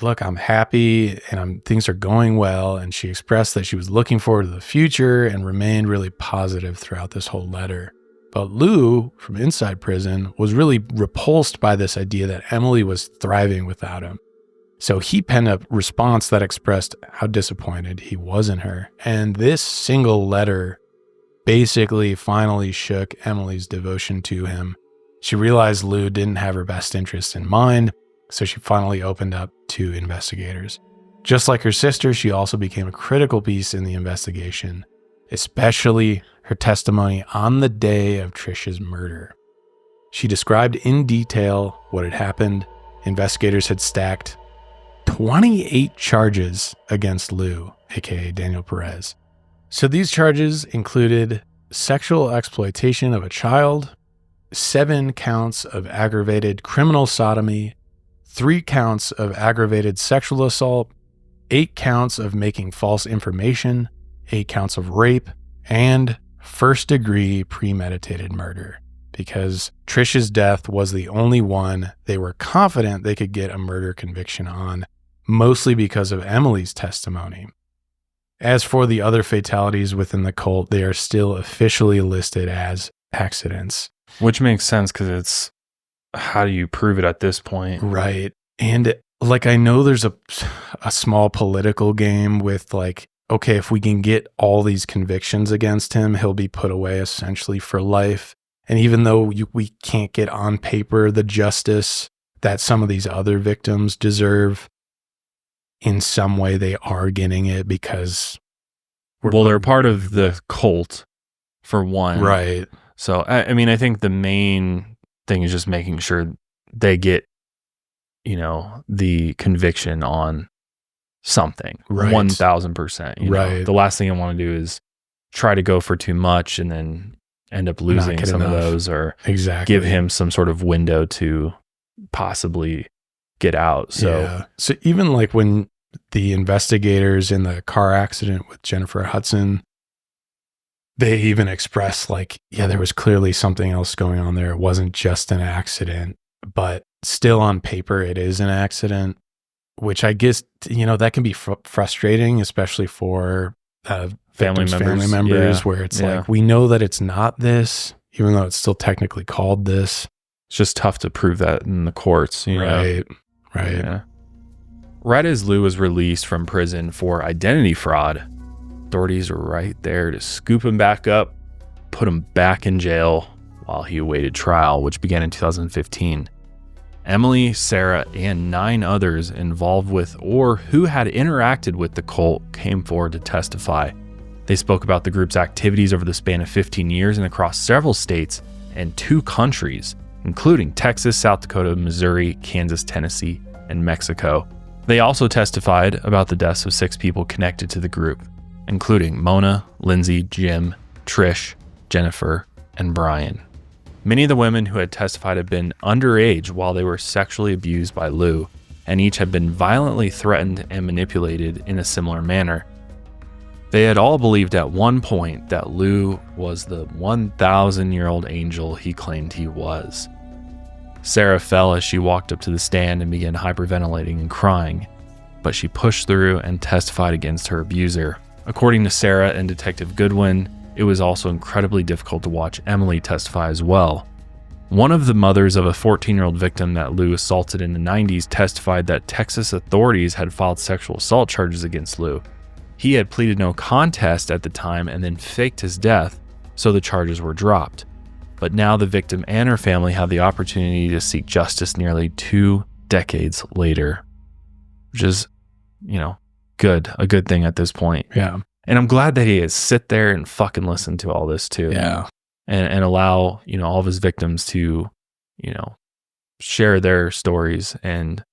look, I'm happy and things are going well. And she expressed that she was looking forward to the future and remained really positive throughout this whole letter. But Lou, from inside prison, was really repulsed by this idea that Emily was thriving without him. So he penned a response that expressed how disappointed he was in her. And this single letter basically finally shook Emily's devotion to him. She realized Lou didn't have her best interest in mind, so she finally opened up to investigators. Just like her sister, she also became a critical piece in the investigation, especially her testimony on the day of Trish's murder. She described in detail what had happened. Investigators had stacked 28 charges against Lou, aka Daniel Perez. So these charges included sexual exploitation of a child, 7 counts of aggravated criminal sodomy, 3 counts of aggravated sexual assault, 8 counts of making false information, 8 counts of rape, and first-degree premeditated murder, because Trish's death was the only one they were confident they could get a murder conviction on, mostly because of Emily's testimony. As for the other fatalities within the cult, they are still officially listed as accidents. Which makes sense because it's, how do you prove it at this point? Right. And I know there's a small political game with okay, if we can get all these convictions against him, he'll be put away essentially for life. And even though we can't get on paper the justice that some of these other victims deserve, in some way they are getting it because... they're part of the cult, for one. Right. So, I think the main thing is just making sure they get, the conviction on something. Right. 1,000%. Right. The last thing I want to do is try to go for too much and then end up losing some of those, or give him some sort of window to possibly get out. So even when the investigators in the car accident with Jennifer Hudson, they even expressed there was clearly something else going on there. It wasn't just an accident, but still on paper it is an accident, which I guess, that can be frustrating, especially for family members where it's we know that it's not this, even though it's still technically called this. It's just tough to prove that in the courts. Right. Yeah. Right as Lou was released from prison for identity fraud, authorities were right there to scoop him back up, put him back in jail while he awaited trial, which began in 2015. Emily, Sarah, and 9 others involved with or who had interacted with the cult came forward to testify. They spoke about the group's activities over the span of 15 years and across several states and 2 countries, including Texas, South Dakota, Missouri, Kansas, Tennessee, and Mexico. They also testified about the deaths of 6 people connected to the group, including Mona, Lindsay, Jim, Trish, Jennifer, and Brian. Many of the women who had testified had been underage while they were sexually abused by Lou, and each had been violently threatened and manipulated in a similar manner. They had all believed at one point that Lou was the 1,000-year-old angel he claimed he was. Sarah fell as she walked up to the stand and began hyperventilating and crying, but she pushed through and testified against her abuser, According to Sarah and Detective Goodwin, it was also incredibly difficult to watch Emily testify as well. One of the mothers of a 14-year-old victim that Lou assaulted in the 90s testified that Texas authorities had filed sexual assault charges against Lou. He had pleaded no contest at the time and then faked his death, so the charges were dropped. But now the victim and her family have the opportunity to seek justice nearly 2 decades later, which is, a good thing at this point. Yeah. And I'm glad that he has sit there and fucking listen to all this too. Yeah. And allow, all of his victims to, share their stories and,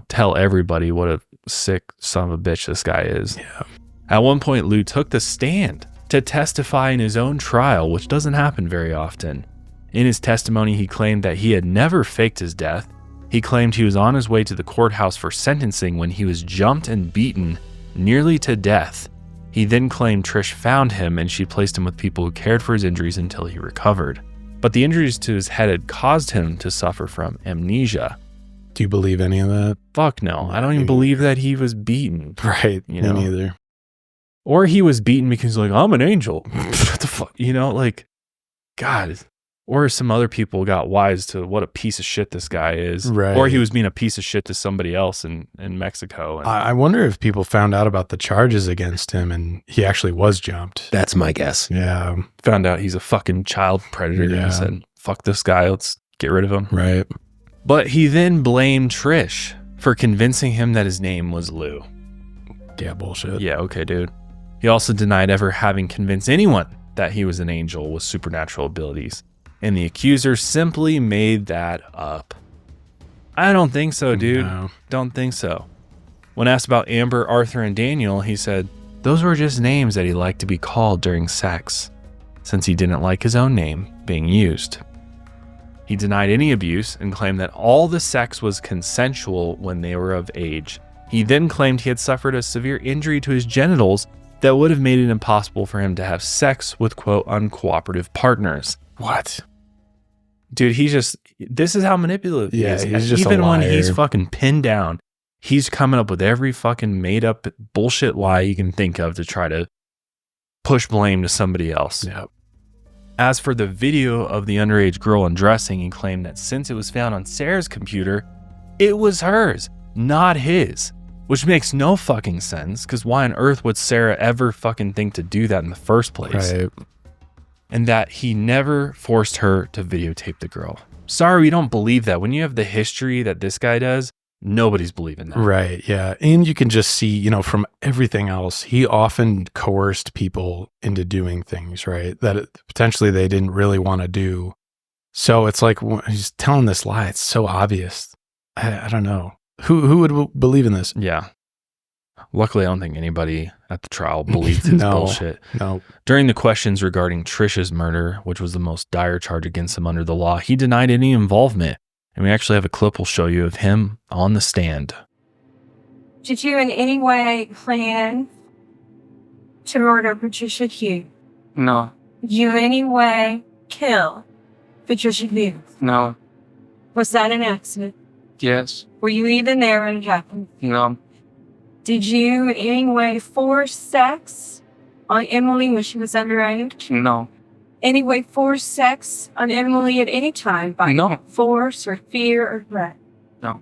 tell everybody what a sick son of a bitch this guy is. Yeah. At one point, Lou took the stand to testify in his own trial, which doesn't happen very often. In his testimony, he claimed that he had never faked his death. He claimed he was on his way to the courthouse for sentencing when he was jumped and beaten nearly to death. He then claimed Trish found him and she placed him with people who cared for his injuries until he recovered. But the injuries to his head had caused him to suffer from amnesia. Do you believe any of that? Fuck no. I don't even believe that he was beaten. Right. Me neither. Or he was beaten because he's like, I'm an angel. What the fuck? God. Or some other people got wise to what a piece of shit this guy is. Right. Or he was being a piece of shit to somebody else in Mexico. I wonder if people found out about the charges against him and he actually was jumped. That's my guess. Yeah. Found out he's a fucking child predator and said, fuck this guy, let's get rid of him. Right. But he then blamed Trish for convincing him that his name was Lou. Yeah, bullshit. Yeah, okay, dude. He also denied ever having convinced anyone that he was an angel with supernatural abilities. And the accuser simply made that up. I don't think so, dude. No. Don't think so. When asked about Amber, Arthur, and Daniel, he said those were just names that he liked to be called during sex, since he didn't like his own name being used. He denied any abuse and claimed that all the sex was consensual when they were of age. He then claimed he had suffered a severe injury to his genitals that would have made it impossible for him to have sex with, quote, uncooperative partners. What? Dude, this is how manipulative he is. He's just even a liar. when he's fucking pinned down, he's coming up with every fucking made up bullshit lie you can think of to try to push blame to somebody else. Yep. As for the video of the underage girl undressing, he claimed that since it was found on Sarah's computer, it was hers, not his. Which makes no fucking sense, because why on earth would Sarah ever fucking think to do that in the first place? Right. And that he never forced her to videotape the girl. Sorry, we don't believe that. When you have the history that this guy does, nobody's believing that. Right. Yeah. And you can just see, from everything else, he often coerced people into doing things, right? That potentially they didn't really want to do. So it's like when he's telling this lie. It's so obvious. I don't know. Who would believe in this? Yeah. Luckily, I don't think anybody at the trial believed his bullshit. No. During the questions regarding Trish's murder, which was the most dire charge against him under the law, he denied any involvement. And we actually have a clip we'll show you of him on the stand. Did you in any way plan to murder Patricia Hughes? No, Did you in any way kill Patricia Hughes? no, Was that an accident? yes, Were you even there when it happened? no, Did you in any way force sex on Emily when she was underage? no, Any way force sex on Emily at any time by No. force or fear or threat? no.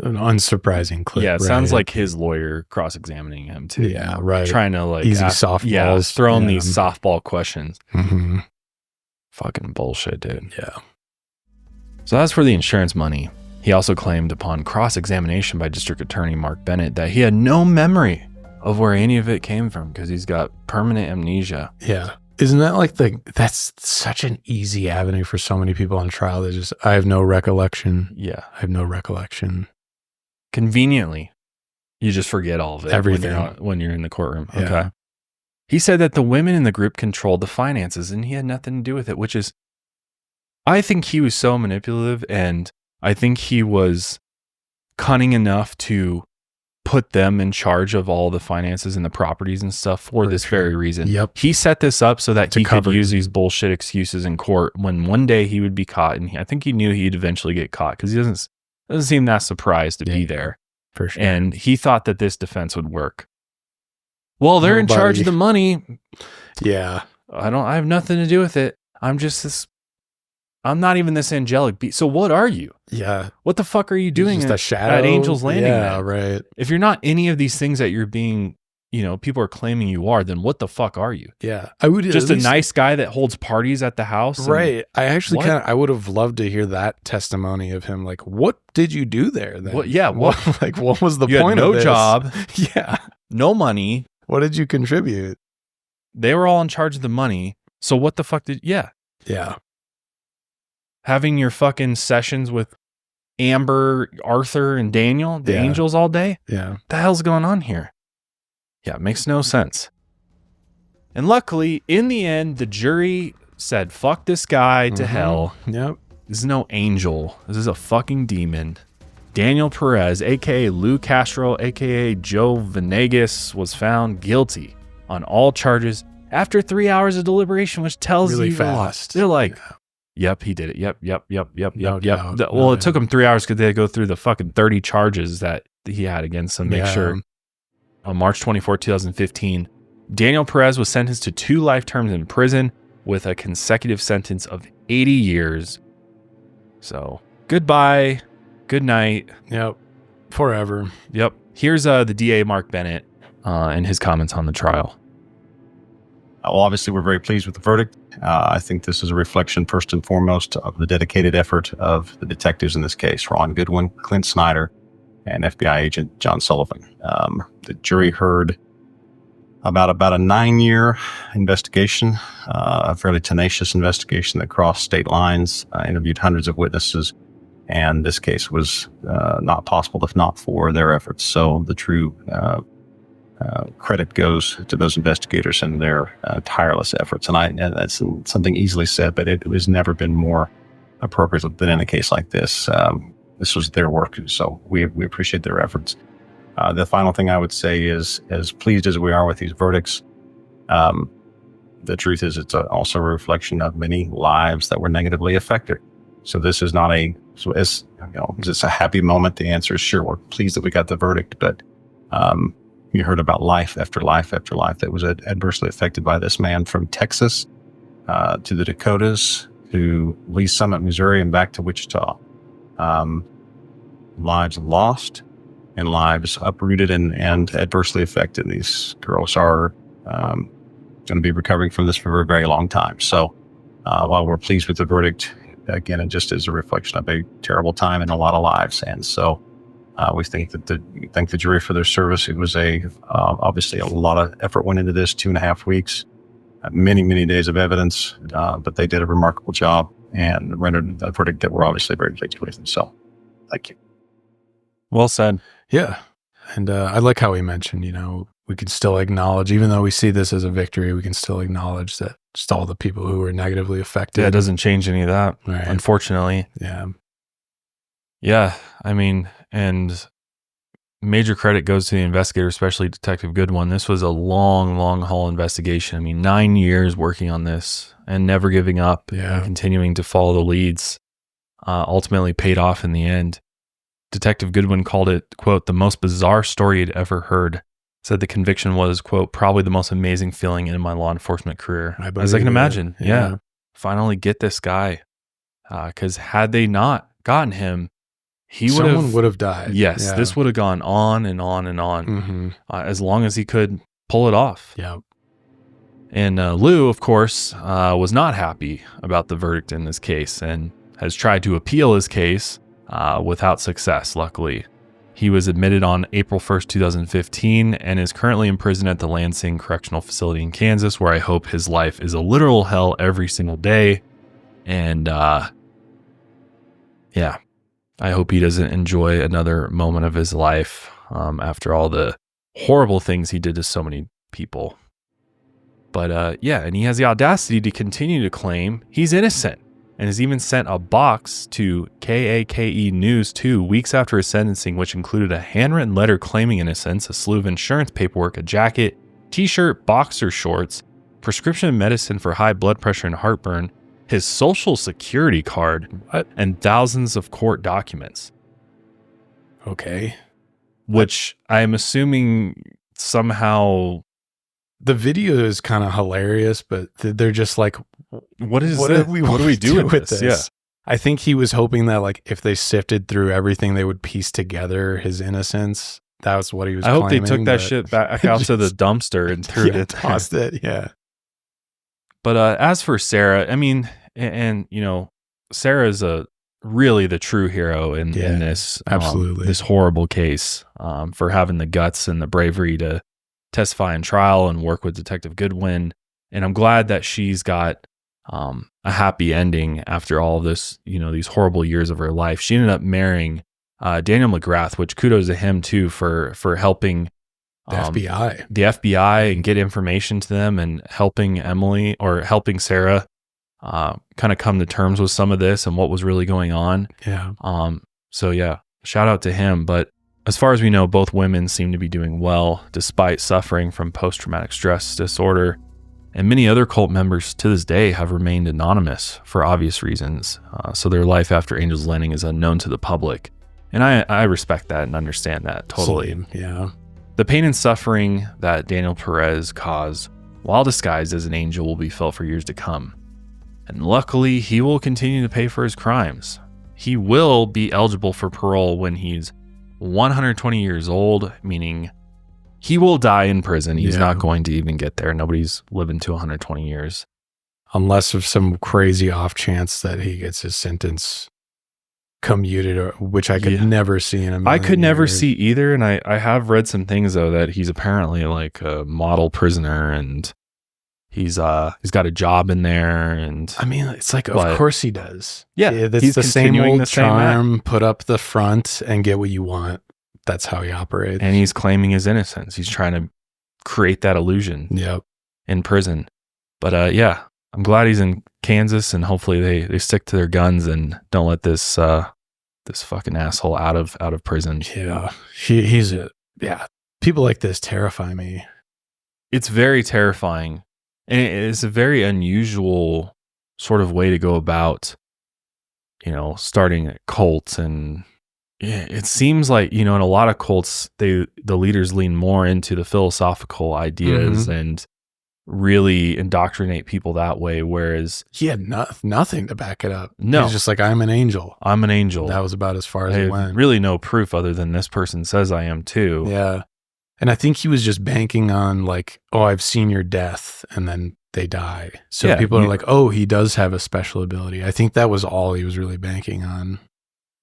An unsurprising clip. Yeah, it right? sounds like his lawyer cross-examining him too. Yeah, right. Trying to Easy softballs. Yeah, throwing Yeah. these softball questions. Mm-hmm. Fucking bullshit, dude. Yeah. So as for the insurance money, he also claimed upon cross-examination by District Attorney Mark Bennett that he had no memory of where any of it came from because he's got permanent amnesia. Yeah. Isn't that like that's such an easy avenue for so many people on trial that just, I have no recollection. Yeah. I have no recollection. Conveniently, you just forget all of it Everything. when you're in the courtroom. Yeah. Okay. He said that the women in the group controlled the finances and he had nothing to do with it, which is, I think he was so manipulative and I think he was cunning enough to put them in charge of all the finances and the properties and stuff for this very reason. Yep. He set this up so that To he could cover- use these bullshit excuses in court when one day he would be caught. And I think he knew he'd eventually get caught because he doesn't seem that surprised to be there. For sure. And he thought that this defense would work. Well, they're in charge of the money. Yeah. I have nothing to do with it. I'm not even this angelic being. So what are you? Yeah. What the fuck are you doing Just a shadow at Angel's Landing? Yeah, then? right. If you're not any of these things that you're being, people are claiming you are, then what the fuck are you? Yeah. I would just a nice guy that holds parties at the house. Right. I actually I would have loved to hear that testimony of him. Like, what did you do there then? What was the point of this? No job. Yeah. No money. What did you contribute? They were all in charge of the money. So what the fuck Yeah. Having your fucking sessions with Amber, Arthur, and Daniel, the angels all day? Yeah. The hell's going on here? Yeah, it makes no sense. And luckily, in the end, the jury said, fuck this guy to hell. Yep. This is no angel. This is a fucking demon. Daniel Perez, a.k.a. Lou Castro, a.k.a. Joe Venegas, was found guilty on all charges after 3 hours of deliberation, which tells really you fast. They're like, yep, he did it. Yep. No doubt. Well, it took him 3 hours because they had to go through the fucking 30 charges that he had against him. Make sure. On March 24, 2015, Daniel Perez was sentenced to 2 life terms in prison with a consecutive sentence of 80 years. So, goodbye. Good night. Yep. Forever. Yep. Here's the DA, Mark Bennett, and his comments on the trial. Well, obviously, we're very pleased with the verdict. I think this is a reflection, first and foremost, of the dedicated effort of the detectives in this case, Ron Goodwin, Clint Snyder, and FBI agent John Sullivan. The jury heard about a 9-year investigation, a fairly tenacious investigation that crossed state lines, interviewed hundreds of witnesses, and this case was not possible if not for their efforts. So the true credit goes to those investigators and their tireless efforts. And that's something easily said, but it has never been more appropriate than in a case like this. This was their work, so we appreciate their efforts. The final thing I would say is, as pleased as we are with these verdicts, the truth is it's also a reflection of many lives that were negatively affected. So this is not is this a happy moment? The answer is sure. We're pleased that we got the verdict, but you heard about life after life after life that was adversely affected by this man, from Texas to the Dakotas to Lee Summit, Missouri, and back to Wichita. Lives lost and lives uprooted and adversely affected. These girls are going to be recovering from this for a very long time. So while we're pleased with the verdict, again, it just is a reflection of a terrible time in a lot of lives. And so we thank the jury for their service. It was obviously a lot of effort went into this, 2.5 weeks, many days of evidence, but they did a remarkable job and rendered a verdict that we're obviously very pleased with. And so thank you. Well said. Yeah. And I like how he mentioned, we can still acknowledge, even though we see this as a victory, we can still acknowledge that just all the people who were negatively affected. Yeah, it doesn't change any of that, right. Unfortunately. Yeah. Yeah. I mean, and major credit goes to the investigator, especially Detective Goodwin. This was a long haul investigation. I mean, 9 years working on this and never giving up and continuing to follow the leads, ultimately paid off in the end. Detective Goodwin called it, quote, the most bizarre story he'd ever heard. Said the conviction was, quote, probably the most amazing feeling in my law enforcement career. As I can imagine. Yeah. Finally get this guy. Because had they not gotten him, someone would have died. Yes. Yeah. This would have gone on and on and on as long as he could pull it off. Yeah. And Lou, of course, was not happy about the verdict in this case and has tried to appeal his case without success, luckily. He was admitted on April 1st, 2015, and is currently in prison at the Lansing Correctional Facility in Kansas, where I hope his life is a literal hell every single day. And yeah, I hope he doesn't enjoy another moment of his life after all the horrible things he did to so many people. But yeah, and he has the audacity to continue to claim he's innocent. And has even sent a box to KAKE News 2 weeks after his sentencing, which included a handwritten letter claiming innocence, a slew of insurance paperwork, a jacket, t-shirt, boxer shorts, prescription medicine for high blood pressure and heartburn, his social security card, and thousands of court documents. Okay. Which I'm assuming somehow The video is kind of hilarious, but they're just like, what do we want do to with this? Yeah. I think he was hoping that like if they sifted through everything, they would piece together his innocence. That was what he was claiming. I hope they took that shit back out to the dumpster and threw it, tossed it. Yeah. But as for Sarah, I mean, and you know, Sarah is really the true hero in this absolutely this horrible case, for having the guts and the bravery to testify in trial and work with Detective Goodwin. And I'm glad that she's got a happy ending after all of this, you know, these horrible years of her life. She ended up marrying Daniel McGrath, which kudos to him too for helping the FBI and get information to them and helping Sarah kind of come to terms with some of this and what was really going on. Yeah. So yeah, shout out to him. But as far as we know, both women seem to be doing well despite suffering from post-traumatic stress disorder. And many other cult members to this day have remained anonymous for obvious reasons. So their life after Angel's Landing is unknown to the public. And I respect that and understand that totally. Same. Yeah. The pain and suffering that Daniel Perez caused while disguised as an angel will be felt for years to come. And luckily, he will continue to pay for his crimes. He will be eligible for parole when he's 120 years old, meaning he will die in prison. He's not going to even get there. Nobody's living to 120 years. Unless of some crazy off chance that he gets his sentence commuted, or which I could never see in a million I could never years. see either. And I have read some things, though, that he's apparently like a model prisoner and he's got a job in there. And I mean, it's like, of course he does. Yeah. It's the same old charm, put up the front and get what you want. That's how he operates. And he's claiming his innocence. He's trying to create that illusion in prison. But yeah, I'm glad he's in Kansas, and hopefully they stick to their guns and don't let this fucking asshole out of prison. Yeah. People like this terrify me. It's very terrifying. And it's a very unusual sort of way to go about, you know, starting a cult. And it seems like, you know, in a lot of cults, the leaders lean more into the philosophical ideas and really indoctrinate people that way. Whereas he had nothing to back it up. No, he's just like, I'm an angel. I'm an angel. That was about as far as it went. Really no proof other than this person says I am too. Yeah. And I think he was just banking on like, oh, I've seen your death, and then they die. So people are like, oh, he does have a special ability. I think that was all he was really banking on.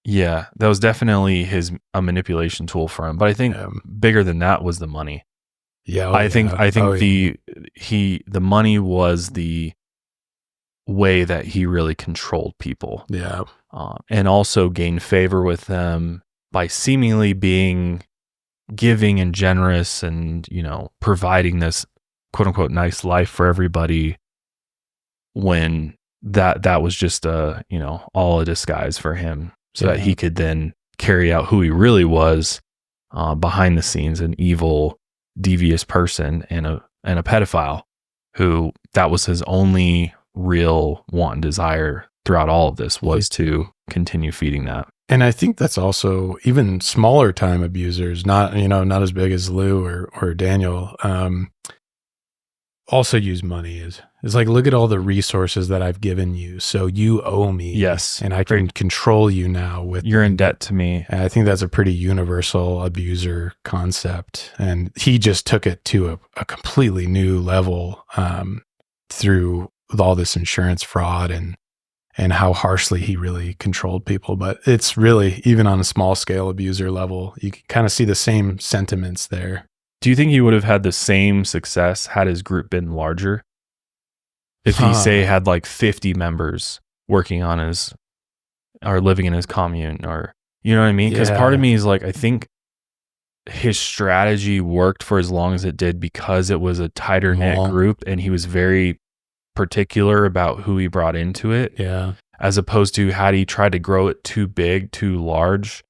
Yeah, that was definitely a manipulation tool for him. But I think bigger than that was the money. Yeah, I think the money was the way that he really controlled people. Yeah, and also gained favor with them by seemingly being giving and generous, and you know, providing this quote unquote nice life for everybody, when that was just all a disguise for him, so that he could then carry out who he really was behind the scenes, an evil, devious person and a pedophile, who that was his only real want and desire throughout all of this, was to continue feeding that. And I think that's also even smaller time abusers, not as big as Lou or Daniel, also use money. It's like, look at all the resources that I've given you, so you owe me. Yes. And I can control you now with. You're in debt to me. And I think that's a pretty universal abuser concept. And he just took it to a completely new level through all this insurance fraud and how harshly he really controlled people. But it's really, even on a small scale abuser level, you can kind of see the same sentiments there. Do you think he would have had the same success had his group been larger? If he, say, had like 50 members working on or living in his commune, or, you know what I mean? Because part of me is like, I think his strategy worked for as long as it did because it was a tighter knit group, and he was very particular about who he brought into it. Yeah. As opposed to, had he tried to grow it too big, too large,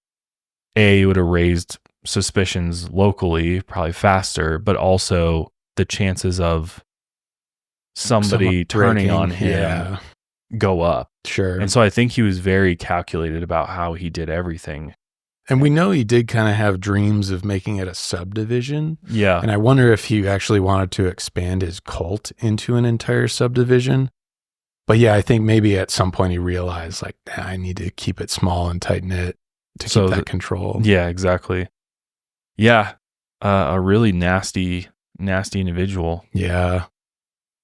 it would have raised suspicions locally probably faster, but also the chances of somebody turning on him go up. Sure. And so I think he was very calculated about how he did everything. And we know he did kind of have dreams of making it a subdivision. Yeah. And I wonder if he actually wanted to expand his cult into an entire subdivision. But yeah, I think maybe at some point he realized, like, nah, I need to keep it small and tight knit to keep that control. Yeah, exactly. Yeah. A really nasty individual. Yeah.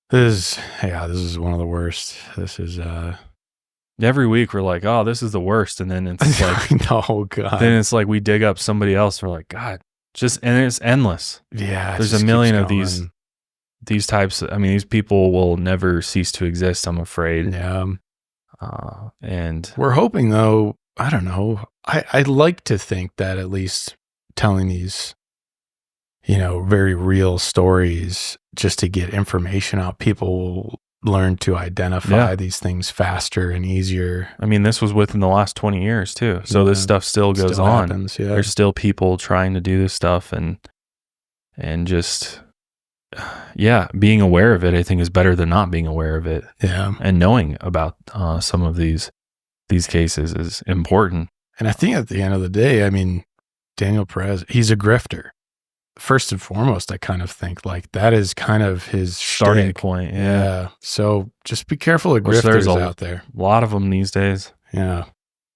This is one of the worst. This is every week we're like, oh, this is the worst. And then it's like, oh God. Then it's like we dig up somebody else. We're like, God, and it's endless. Yeah. There's a million of these types. I mean, these people will never cease to exist, I'm afraid. Yeah. And we're hoping though, I don't know. I'd like to think that at least telling these, very real stories just to get information out, people will learn to identify these things faster and easier. I mean, this was within the last 20 years too. So this stuff still goes on. Happens, yeah. There's still people trying to do this stuff and just, being aware of it, I think is better than not being aware of it. Yeah. And knowing about some of these cases is important. And I think at the end of the day, I mean, Daniel Perez, he's a grifter. First and foremost, I kind of think like that is kind of his starting shtick. point. Yeah. So just be careful of grifters out there. A lot of them these days. Yeah.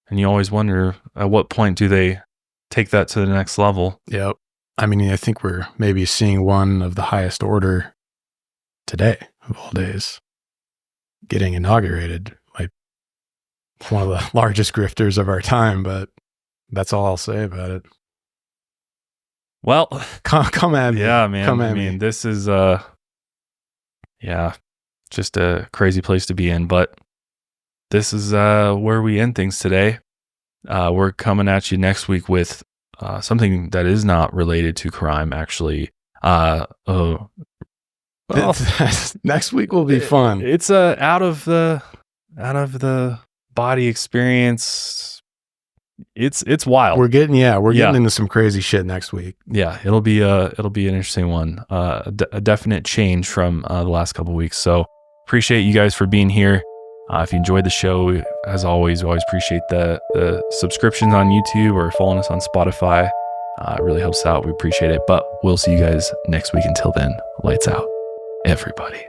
And you always wonder at what point do they take that to the next level? Yep. I mean, I think we're maybe seeing one of the highest order today of all days getting inaugurated. Like one of the largest grifters of our time, but that's all I'll say about it. Well, come at me. Yeah, man. Come at me. me. This is, just a crazy place to be in. But this is where we end things today. We're coming at you next week with something that is not related to crime, actually. Well, next week will be fun. It's out of the body experience. It's wild. We're getting into some crazy shit next week. Yeah, it'll be an interesting one. A definite change from the last couple of weeks. So appreciate you guys for being here. If you enjoyed the show, as always, we always appreciate the subscriptions on YouTube or following us on Spotify. It really helps out. We appreciate it. But we'll see you guys next week. Until then, lights out, everybody.